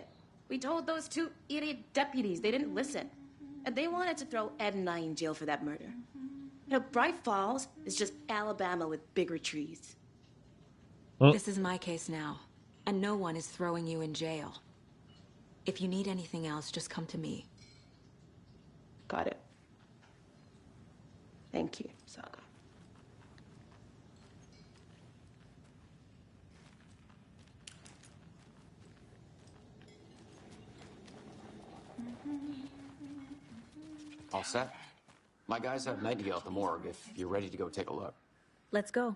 We told those two idiot deputies. They didn't listen. And they wanted to throw Ed and I in jail for that murder. You know, Bright Falls is just Alabama with bigger trees. This is my case now, and no one is throwing you in jail. If you need anything else, just come to me. Got it. Thank you, Saga. All set? My guys have Nightingale at the morgue if you're ready to go take a look. Let's go.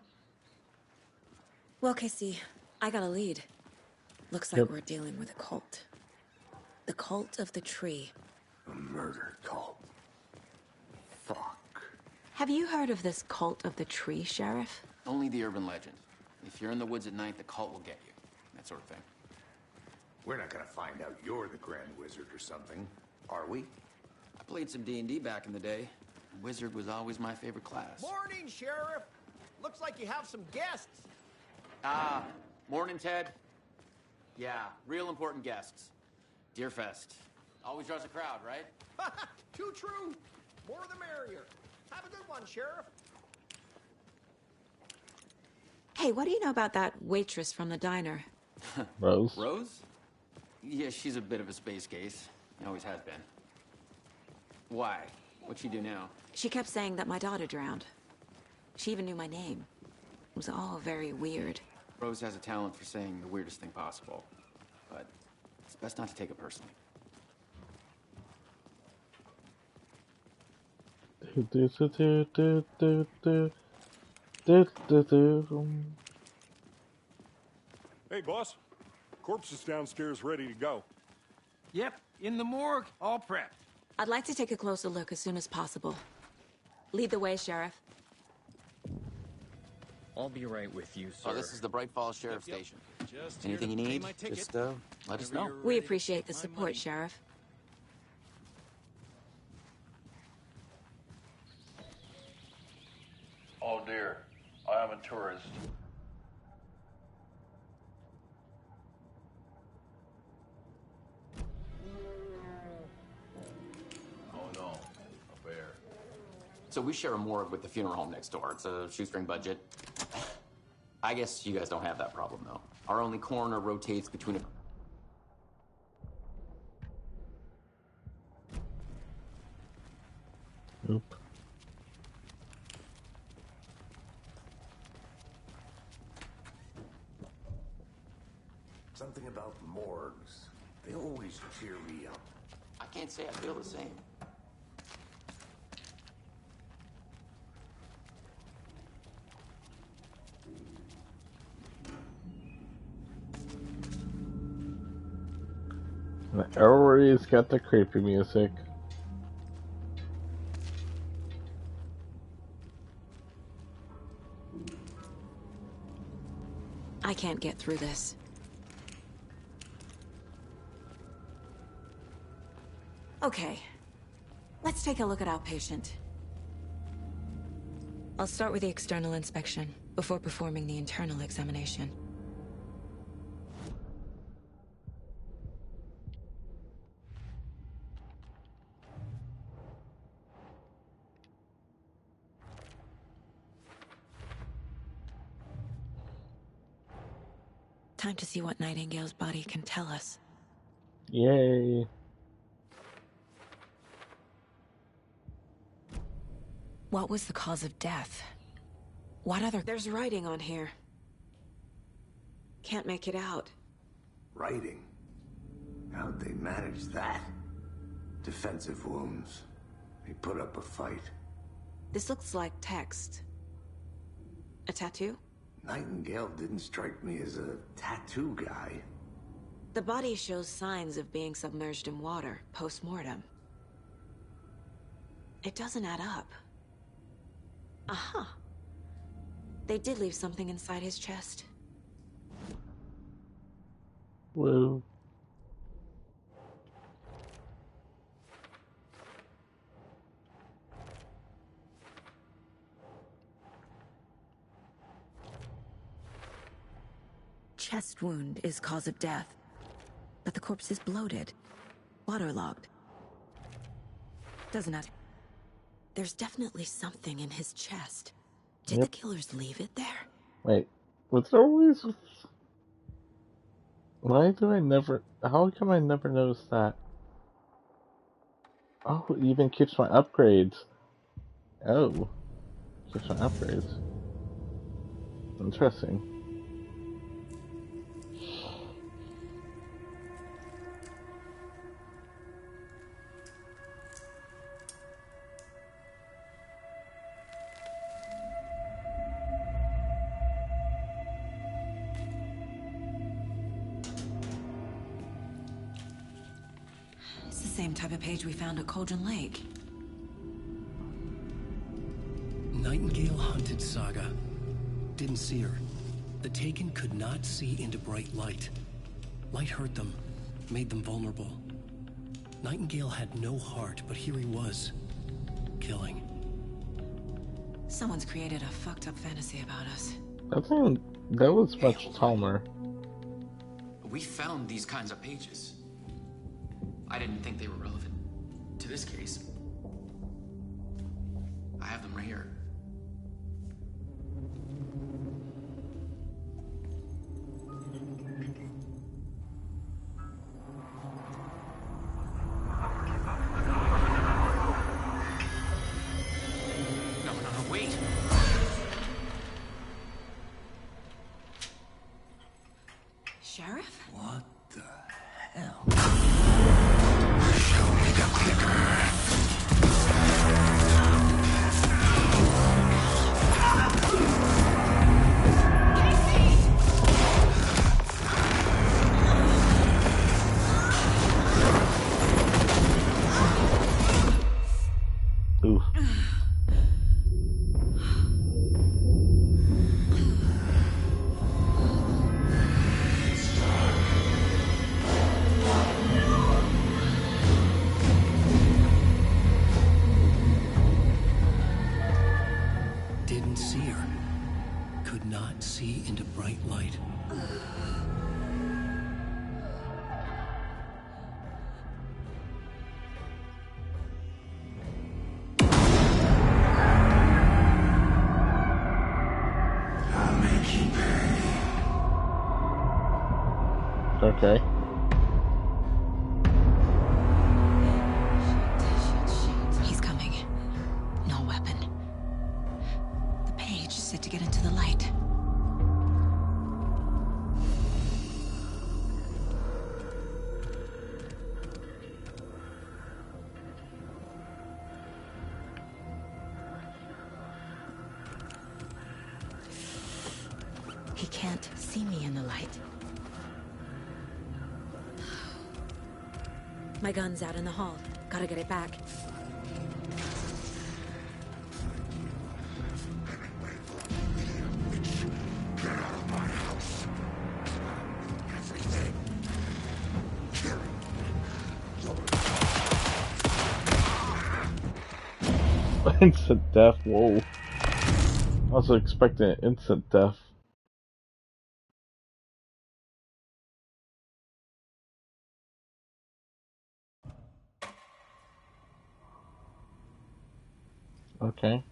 Well, Casey, I got a lead. Looks like we're dealing with a cult. The cult of the tree. A murder cult. Fuck. Have you heard of this cult of the tree, Sheriff? Only the urban legend. If you're in the woods at night, the cult will get you. That sort of thing. We're not gonna find out you're the Grand Wizard or something, are we? I played some D&D back in the day. Wizard was always my favorite class. Morning, Sheriff. Looks like you have some guests. Morning, Ted. Yeah, real important guests. Deerfest. Always draws a crowd, right? Too true. More the merrier. Have a good one, Sheriff. Hey, what do you know about that waitress from the diner? Rose. Rose? Yeah, she's a bit of a space case. Always has been. Why? What'd she do now? She kept saying that my daughter drowned. She even knew my name. It was all very weird. Rose has a talent for saying the weirdest thing possible. But it's best not to take it personally. Hey, boss. Corpse is downstairs ready to go. Yep, in the morgue, all prepped. I'd like to take a closer look as soon as possible. Lead the way, Sheriff. I'll be right with you, sir. Oh, this is the Bright Falls Sheriff Station. Just Anything you here to pay need, my ticket. just let us know. We appreciate the support, Sheriff. Oh dear, I am a tourist. Oh no, a bear. So we share a morgue with the funeral home next door. It's a shoestring budget. I guess you guys don't have that problem, though. Our only coroner rotates between a... Nope. Something about morgues. They always cheer me up. I can't say I feel the same. Everybody's got the creepy music. I can't get through this. Okay, let's take a look at outpatient. I'll start with the external inspection before performing the internal examination. Time to see what Nightingale's body can tell us. Yay. What was the cause of death? What other... There's writing on here. Can't make it out. Writing? How'd they manage that? defensive wounds. He put up a fight. This looks like text. A tattoo? Nightingale didn't strike me as a tattoo guy. The body shows signs of being submerged in water, post-mortem. It doesn't add up. Aha. They did leave something inside his chest. Whoa. Chest wound is cause of death, but the corpse is bloated, waterlogged. Doesn't matter. There's definitely something in his chest. Did the killers leave it there? Wait, was there always... Why do I never... How come I never noticed that? Oh, it even keeps my upgrades. Oh. Keeps my upgrades. Interesting. Same type of page we found at Cauldron Lake. Nightingale hunted Saga. Didn't see her. The Taken could not see into bright light. Light hurt them, made them vulnerable. Nightingale had no heart, but here he was, killing. Someone's created a fucked up fantasy about us. I think that was much calmer. We found these kinds of pages. I didn't think they were relevant to this case. I have them right here. No, wait. Sheriff? What the hell? Oof. Didn't see her. Could not see into bright light. Okay. He's coming. No weapon. The page said to get into the light. He can't see me in the light. My gun's out in the hall. Gotta get it back. Instant death, whoa. I was expecting an instant death. Okay.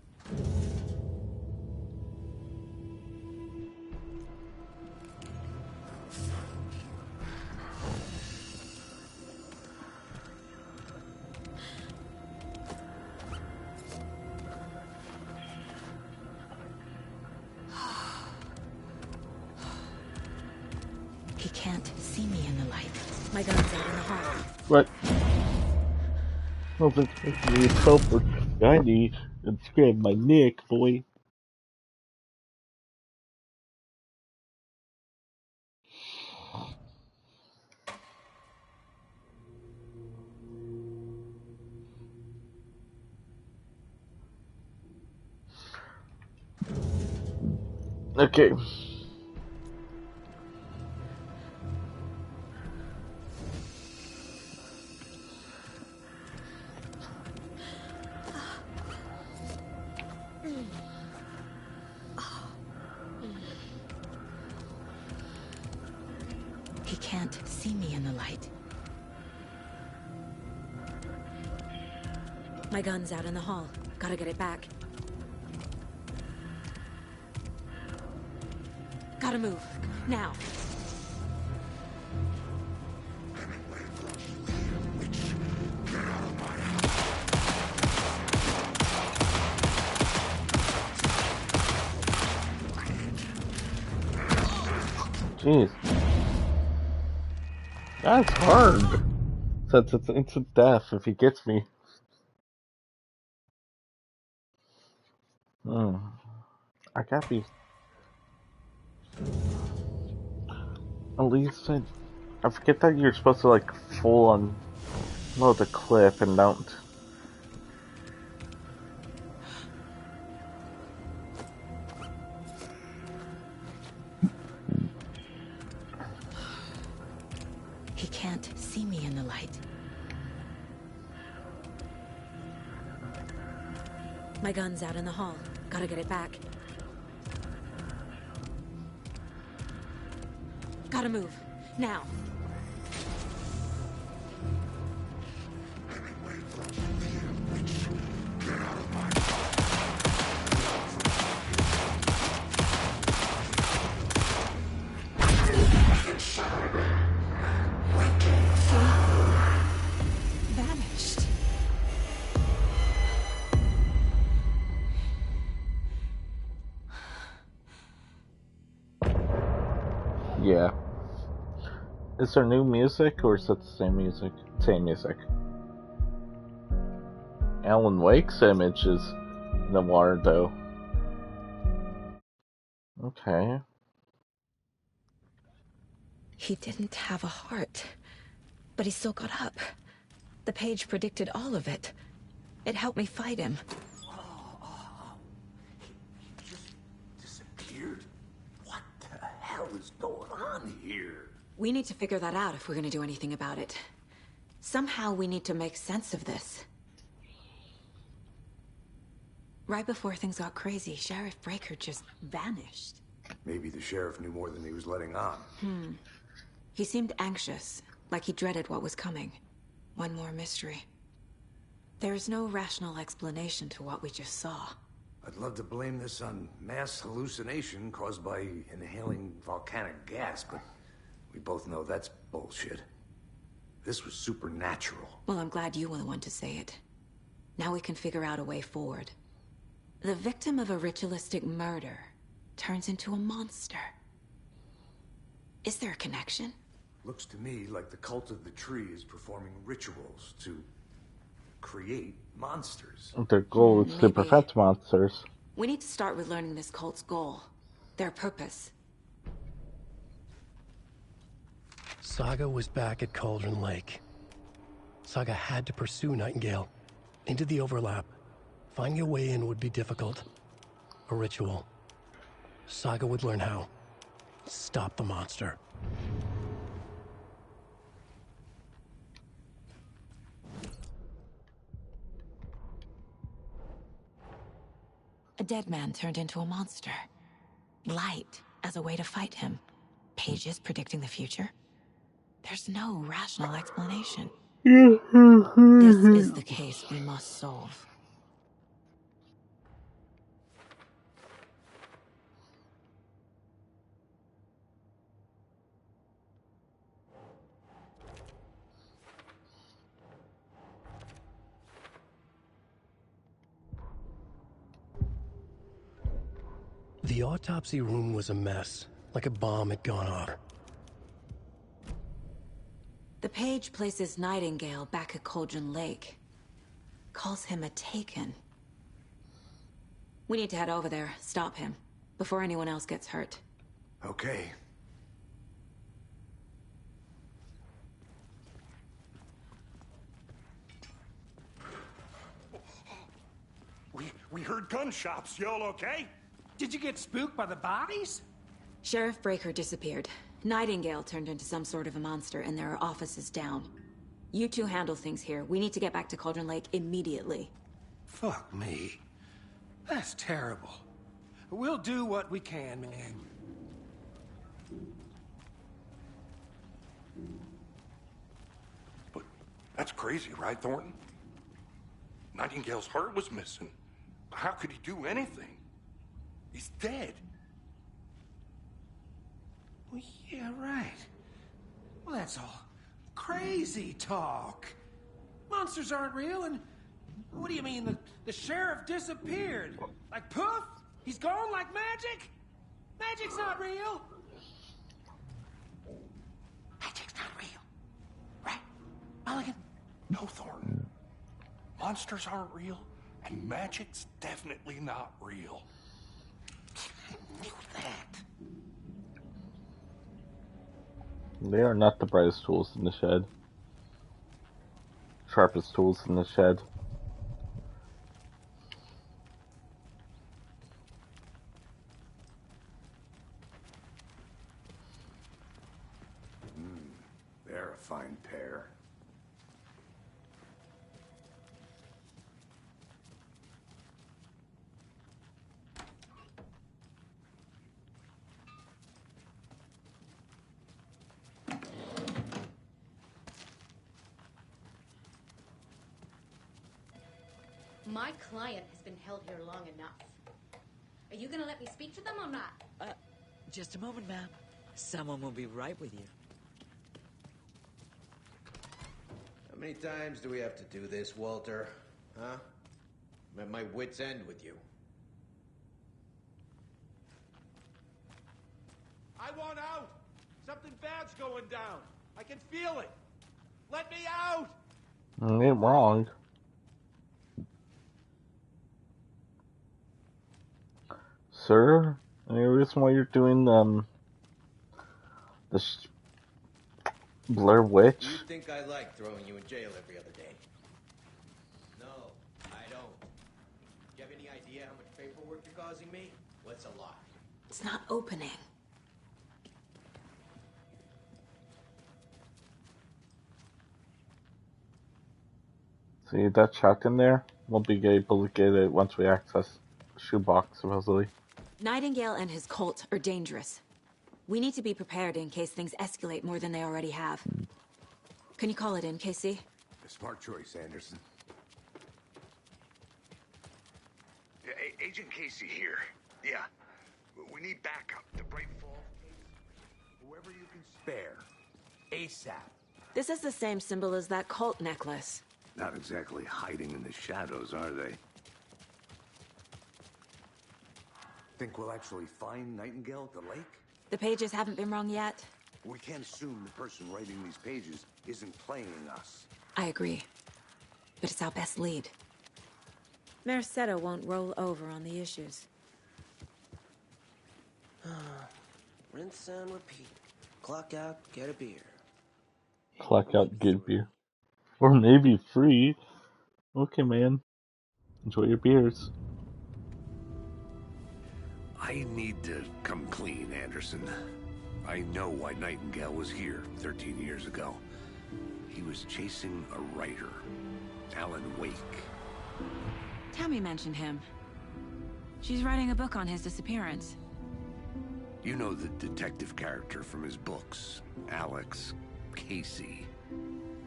He can't see me in the light. My gun's out in the hall. What? Well, that's making me sulfur shiny and scratch my neck, boy. Okay. He can't see me in the light. My gun's out in the hall. Gotta get it back. Gotta move. Now. Jeez. That's hard. Since it's instant death if he gets me. I can't be. At least I forget that you're supposed to like full on load the clip and don't. He can't see me in the light. My gun's out in the hall. Gotta get it back. Gotta move. Now. Vanished. Yeah. Is there new music or is it the same music? Same music. Alan Wake's image is in the water though. Okay. He didn't have a heart, but he still got up. The page predicted all of it. It helped me fight him. He just disappeared. What the hell is going on here? We need to figure that out if we're gonna do anything about it. Somehow we need to make sense of this. Right before things got crazy, Sheriff Breaker just vanished. Maybe the sheriff knew more than he was letting on. He seemed anxious, like he dreaded what was coming. One more mystery. There's no rational explanation to what we just saw. I'd love to blame this on mass hallucination caused by inhaling volcanic gas, but we both know that's bullshit. This was supernatural. Well, I'm glad you were the one to say it. Now we can figure out a way forward. The victim of a ritualistic murder turns into a monster. Is there a connection? Looks to me like the cult of the tree is performing rituals to create monsters. Their goal is to prevent monsters. We need to start with learning this cult's goal. Their purpose. Saga was back at Cauldron Lake. Saga had to pursue Nightingale. Into the overlap. Finding a way in would be difficult. A ritual. Saga would learn how. Stop the monster. A dead man turned into a monster. Light as a way to fight him. Pages predicting the future. There's no rational explanation. This is the case we must solve. The autopsy room was a mess, like a bomb had gone off. The page places Nightingale back at Cauldron Lake. calls him a Taken. We need to head over there, stop him, before anyone else gets hurt. Okay. We heard gunshots. Y'all okay? Did you get spooked by the bodies? Sheriff Breaker disappeared. Nightingale turned into some sort of a monster, and there are offices down. You two handle things here. We need to get back to Cauldron Lake immediately. Fuck me. That's terrible. We'll do what we can, man. But that's crazy, right, Thornton? Nightingale's heart was missing. How could he do anything? He's dead. Well, yeah, right. Well, that's all crazy talk. Monsters aren't real, and what do you mean? The sheriff disappeared? Like poof? He's gone like magic? Magic's not real. Magic's not real. Right, Mulligan? No, Thornton. Monsters aren't real, and magic's definitely not real. I knew that. They are not the brightest tools in the shed. Sharpest tools in the shed. They're a fine pair. My client has been held here long enough. Are you gonna let me speak to them or not? Just a moment, ma'am. Someone will be right with you. How many times do we have to do this, Walter? Huh? I'm at my wit's end with you. I want out! Something bad's going down. I can feel it. Let me out! You ain't wrong. Sir, any reason why you're doing this Blair Witch? Do you think I like throwing you in jail every other day? No, I don't. Do you have any idea how much paperwork you're causing me? What's a lot? It's not opening. See that shotgun there? We'll be able to get it once we access the shoebox, supposedly. Nightingale and his cult are dangerous. We need to be prepared in case things escalate more than they already have. Can you call it in, Casey? A smart choice, Anderson. Agent Casey here. Yeah. We need backup. The Bright Falls. Whoever you can spare. ASAP. This is the same symbol as that cult necklace. Not exactly hiding in the shadows, are they? Think we'll actually find Nightingale at the lake? The pages haven't been wrong yet. We can't assume the person writing these pages isn't playing us. I agree. But it's our best lead. Mercedo won't roll over on the issues. Rinse and repeat. Clock out, get a beer. Clock out, get beer. Or maybe free. Okay, man. Enjoy your beers. I need to come clean, Anderson. I know why Nightingale was here 13 years ago. He was chasing a writer, Alan Wake. Tammy mentioned him. She's writing a book on his disappearance. You know the detective character from his books, Alex Casey.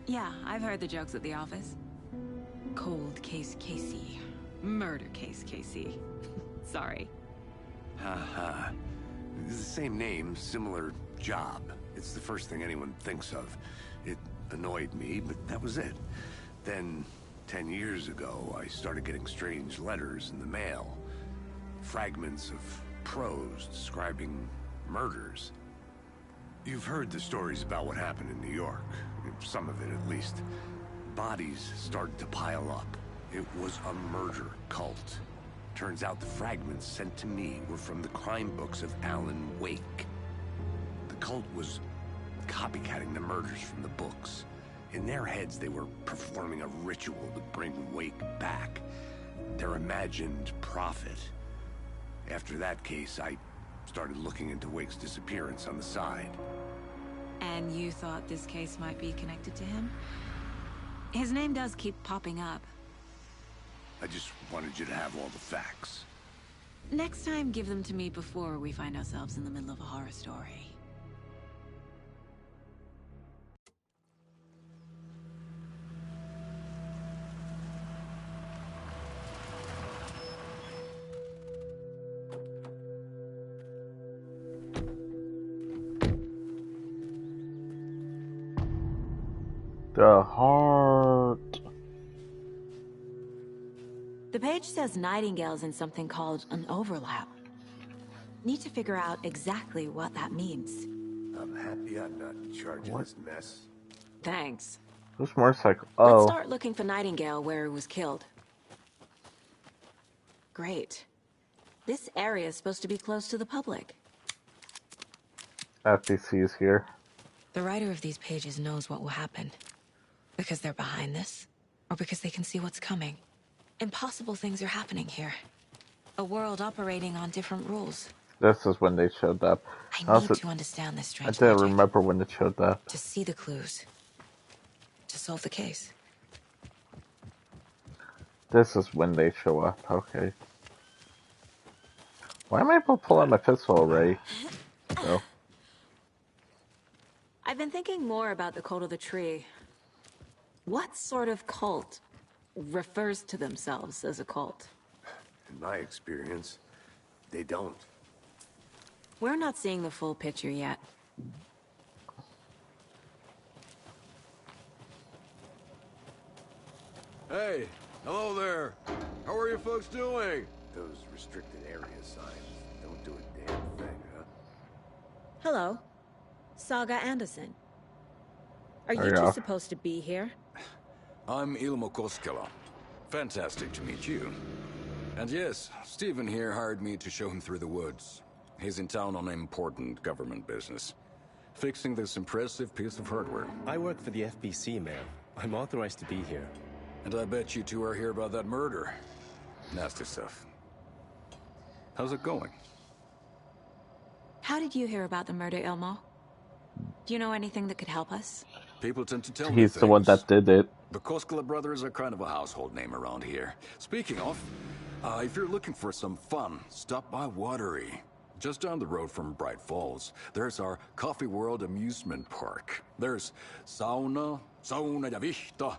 Yeah, I've heard the jokes at the office. Cold case Casey. Murder case Casey. Sorry. Ha. It's the same name, similar job. It's the first thing anyone thinks of. It annoyed me, but that was it. Then, 10 years ago, I started getting strange letters in the mail. Fragments of prose describing murders. You've heard the stories about what happened in New York. Some of it, at least. Bodies started to pile up. It was a murder cult. Turns out the fragments sent to me were from the crime books of Alan Wake. The cult was copycatting the murders from the books. In their heads, they were performing a ritual to bring Wake back. Their imagined prophet. After that case, I started looking into Wake's disappearance on the side. And you thought this case might be connected to him? His name does keep popping up. I just wanted you to have all the facts. Next time, give them to me before we find ourselves in the middle of a horror story. The heart. The page says Nightingale's in something called an overlap. Need to figure out exactly what that means. I'm happy I'm not in charge of this mess. Thanks. Who's motorcycle? Let's Oh, start looking for Nightingale where he was killed. Great. This area is supposed to be close to the public. FBC is here. The writer of these pages knows what will happen. Because they're behind this, or because they can see what's coming. Impossible things are happening here. A world operating on different rules. This is when they showed up. I need to understand this I strange didn't logic. remember when it showed up. To see the clues. To solve the case. This is when they show up. Okay. Why am I able to pull out my pistol already? No. I've been thinking more about the cult of the tree. What sort of cult refers to themselves as a cult? In my experience, they don't. We're not seeing the full picture yet. Hey, hello there. How are you folks doing? Those restricted area signs don't do a damn thing, huh? Hello. Saga Anderson. Are you There you two are. supposed to be here? I'm Ilmo Koskela. Fantastic to meet you. And yes, Stephen here hired me to show him through the woods. He's in town on important government business. Fixing this impressive piece of hardware. I work for the FBC, ma'am. I'm authorized to be here. And I bet you two are here about that murder. Nasty stuff. How's it going? How did you hear about the murder, Ilmo? Do you know anything that could help us? People tend to tell me He's the one things. that did it. The Koskela brothers are kind of a household name around here. Speaking of, if you're looking for some fun, stop by Watery. Just down the road from Bright Falls, there's our Coffee World amusement park. There's sauna ja vihta.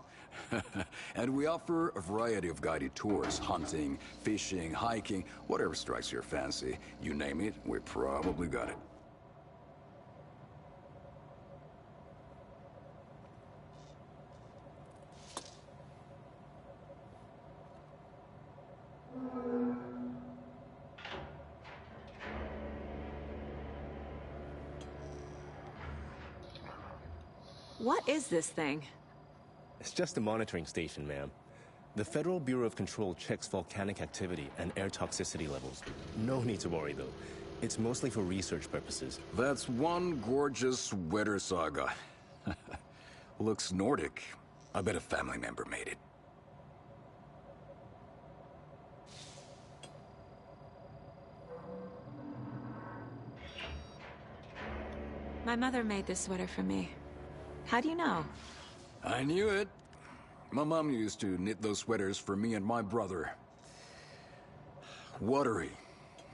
And we offer a variety of guided tours, hunting, fishing, hiking, whatever strikes your fancy. You name it, we probably got it. What is this thing? It's just a monitoring station, ma'am. The Federal Bureau of Control checks volcanic activity and air toxicity levels. No need to worry, though. It's mostly for research purposes. That's one gorgeous weather saga. Looks Nordic. I bet a family member made it. My mother made this sweater for me. How do you know? I knew it. My mom used to knit those sweaters for me and my brother. Watery,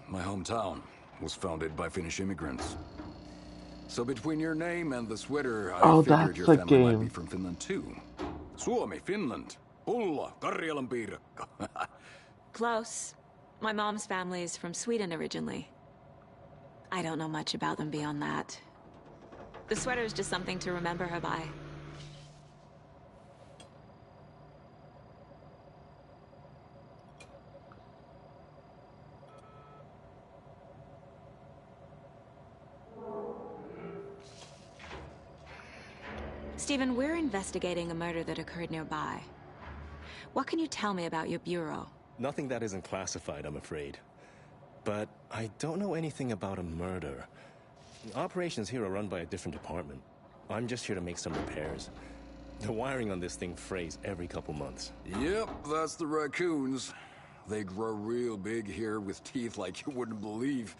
my hometown, was founded by Finnish immigrants. So between your name and the sweater, I Oh, figured that's your the family might game. be from Finland too. Suomi, Finland. Pulla, Karjalan piirakka. Close. My mom's family is from Sweden originally. I don't know much about them beyond that. The sweater is just something to remember her by. Stephen, we're investigating a murder that occurred nearby. What can you tell me about your bureau? Nothing that isn't classified, I'm afraid. But I don't know anything about a murder. Operations here are run by a different department. I'm just here to make some repairs. The wiring on this thing frays every couple months. Yep, that's the raccoons. They grow real big here with teeth like you wouldn't believe.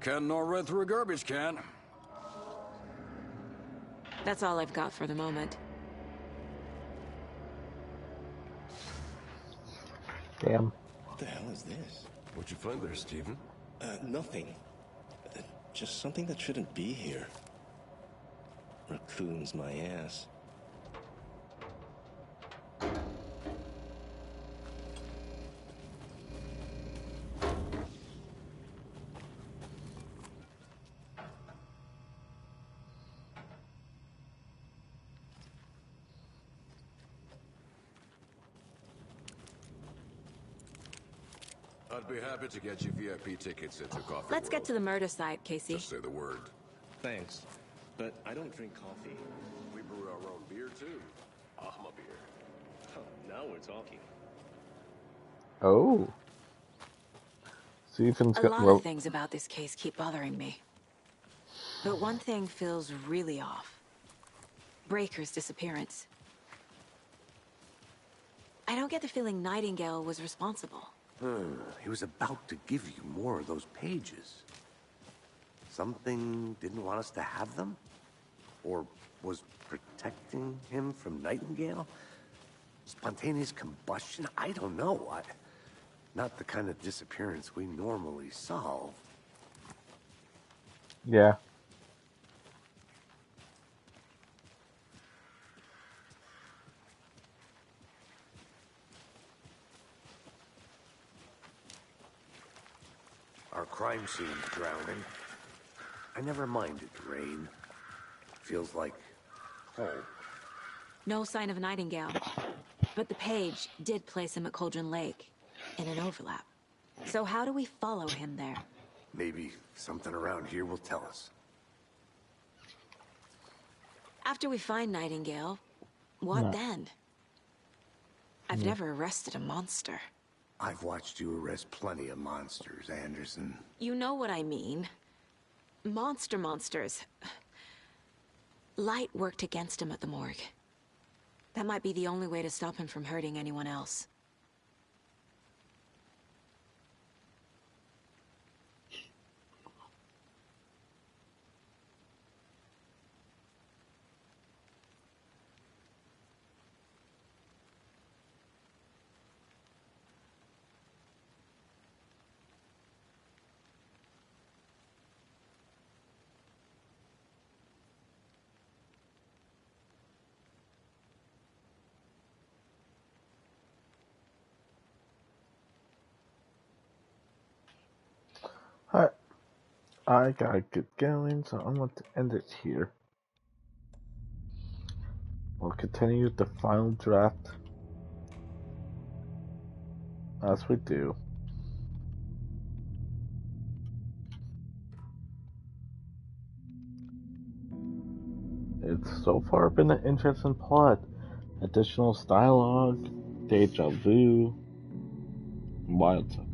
Can't gnaw right through a garbage can. That's all I've got for the moment. Damn. What the hell is this? What'd you find there, Stephen? Nothing. Just something that shouldn't be here. Raccoons, my ass. I'd be happy to get you VIP tickets into Coffee Let's get to the murder site, Casey. Just say the word. Thanks, but I don't drink coffee. We brew our own beer, too. Ahma beer. Oh, now we're talking. Oh. Stephen's A got lot of things about this case keep bothering me. But one thing feels really off. Breaker's disappearance. I don't get the feeling Nightingale was responsible. He was about to give you more of those pages. Something didn't want us to have them? Or was protecting him from Nightingale? Spontaneous combustion? I don't know. Not the kind of disappearance we normally solve. Yeah. Our crime scene's drowning. I never minded rain. Feels like home. No sign of Nightingale. But the page did place him at Cauldron Lake, in an overlap. So how do we follow him there? Maybe something around here will tell us. After we find Nightingale, what then? I've never arrested a monster. I've watched you arrest plenty of monsters, Anderson. You know what I mean. Monsters. Light worked against him at the morgue. That might be the only way to stop him from hurting anyone else. Alright. I gotta get going, so I'm going to end it here. We'll continue with the final draft as we do. It's so far been an interesting plot. Additional dialogue, deja vu, wild stuff.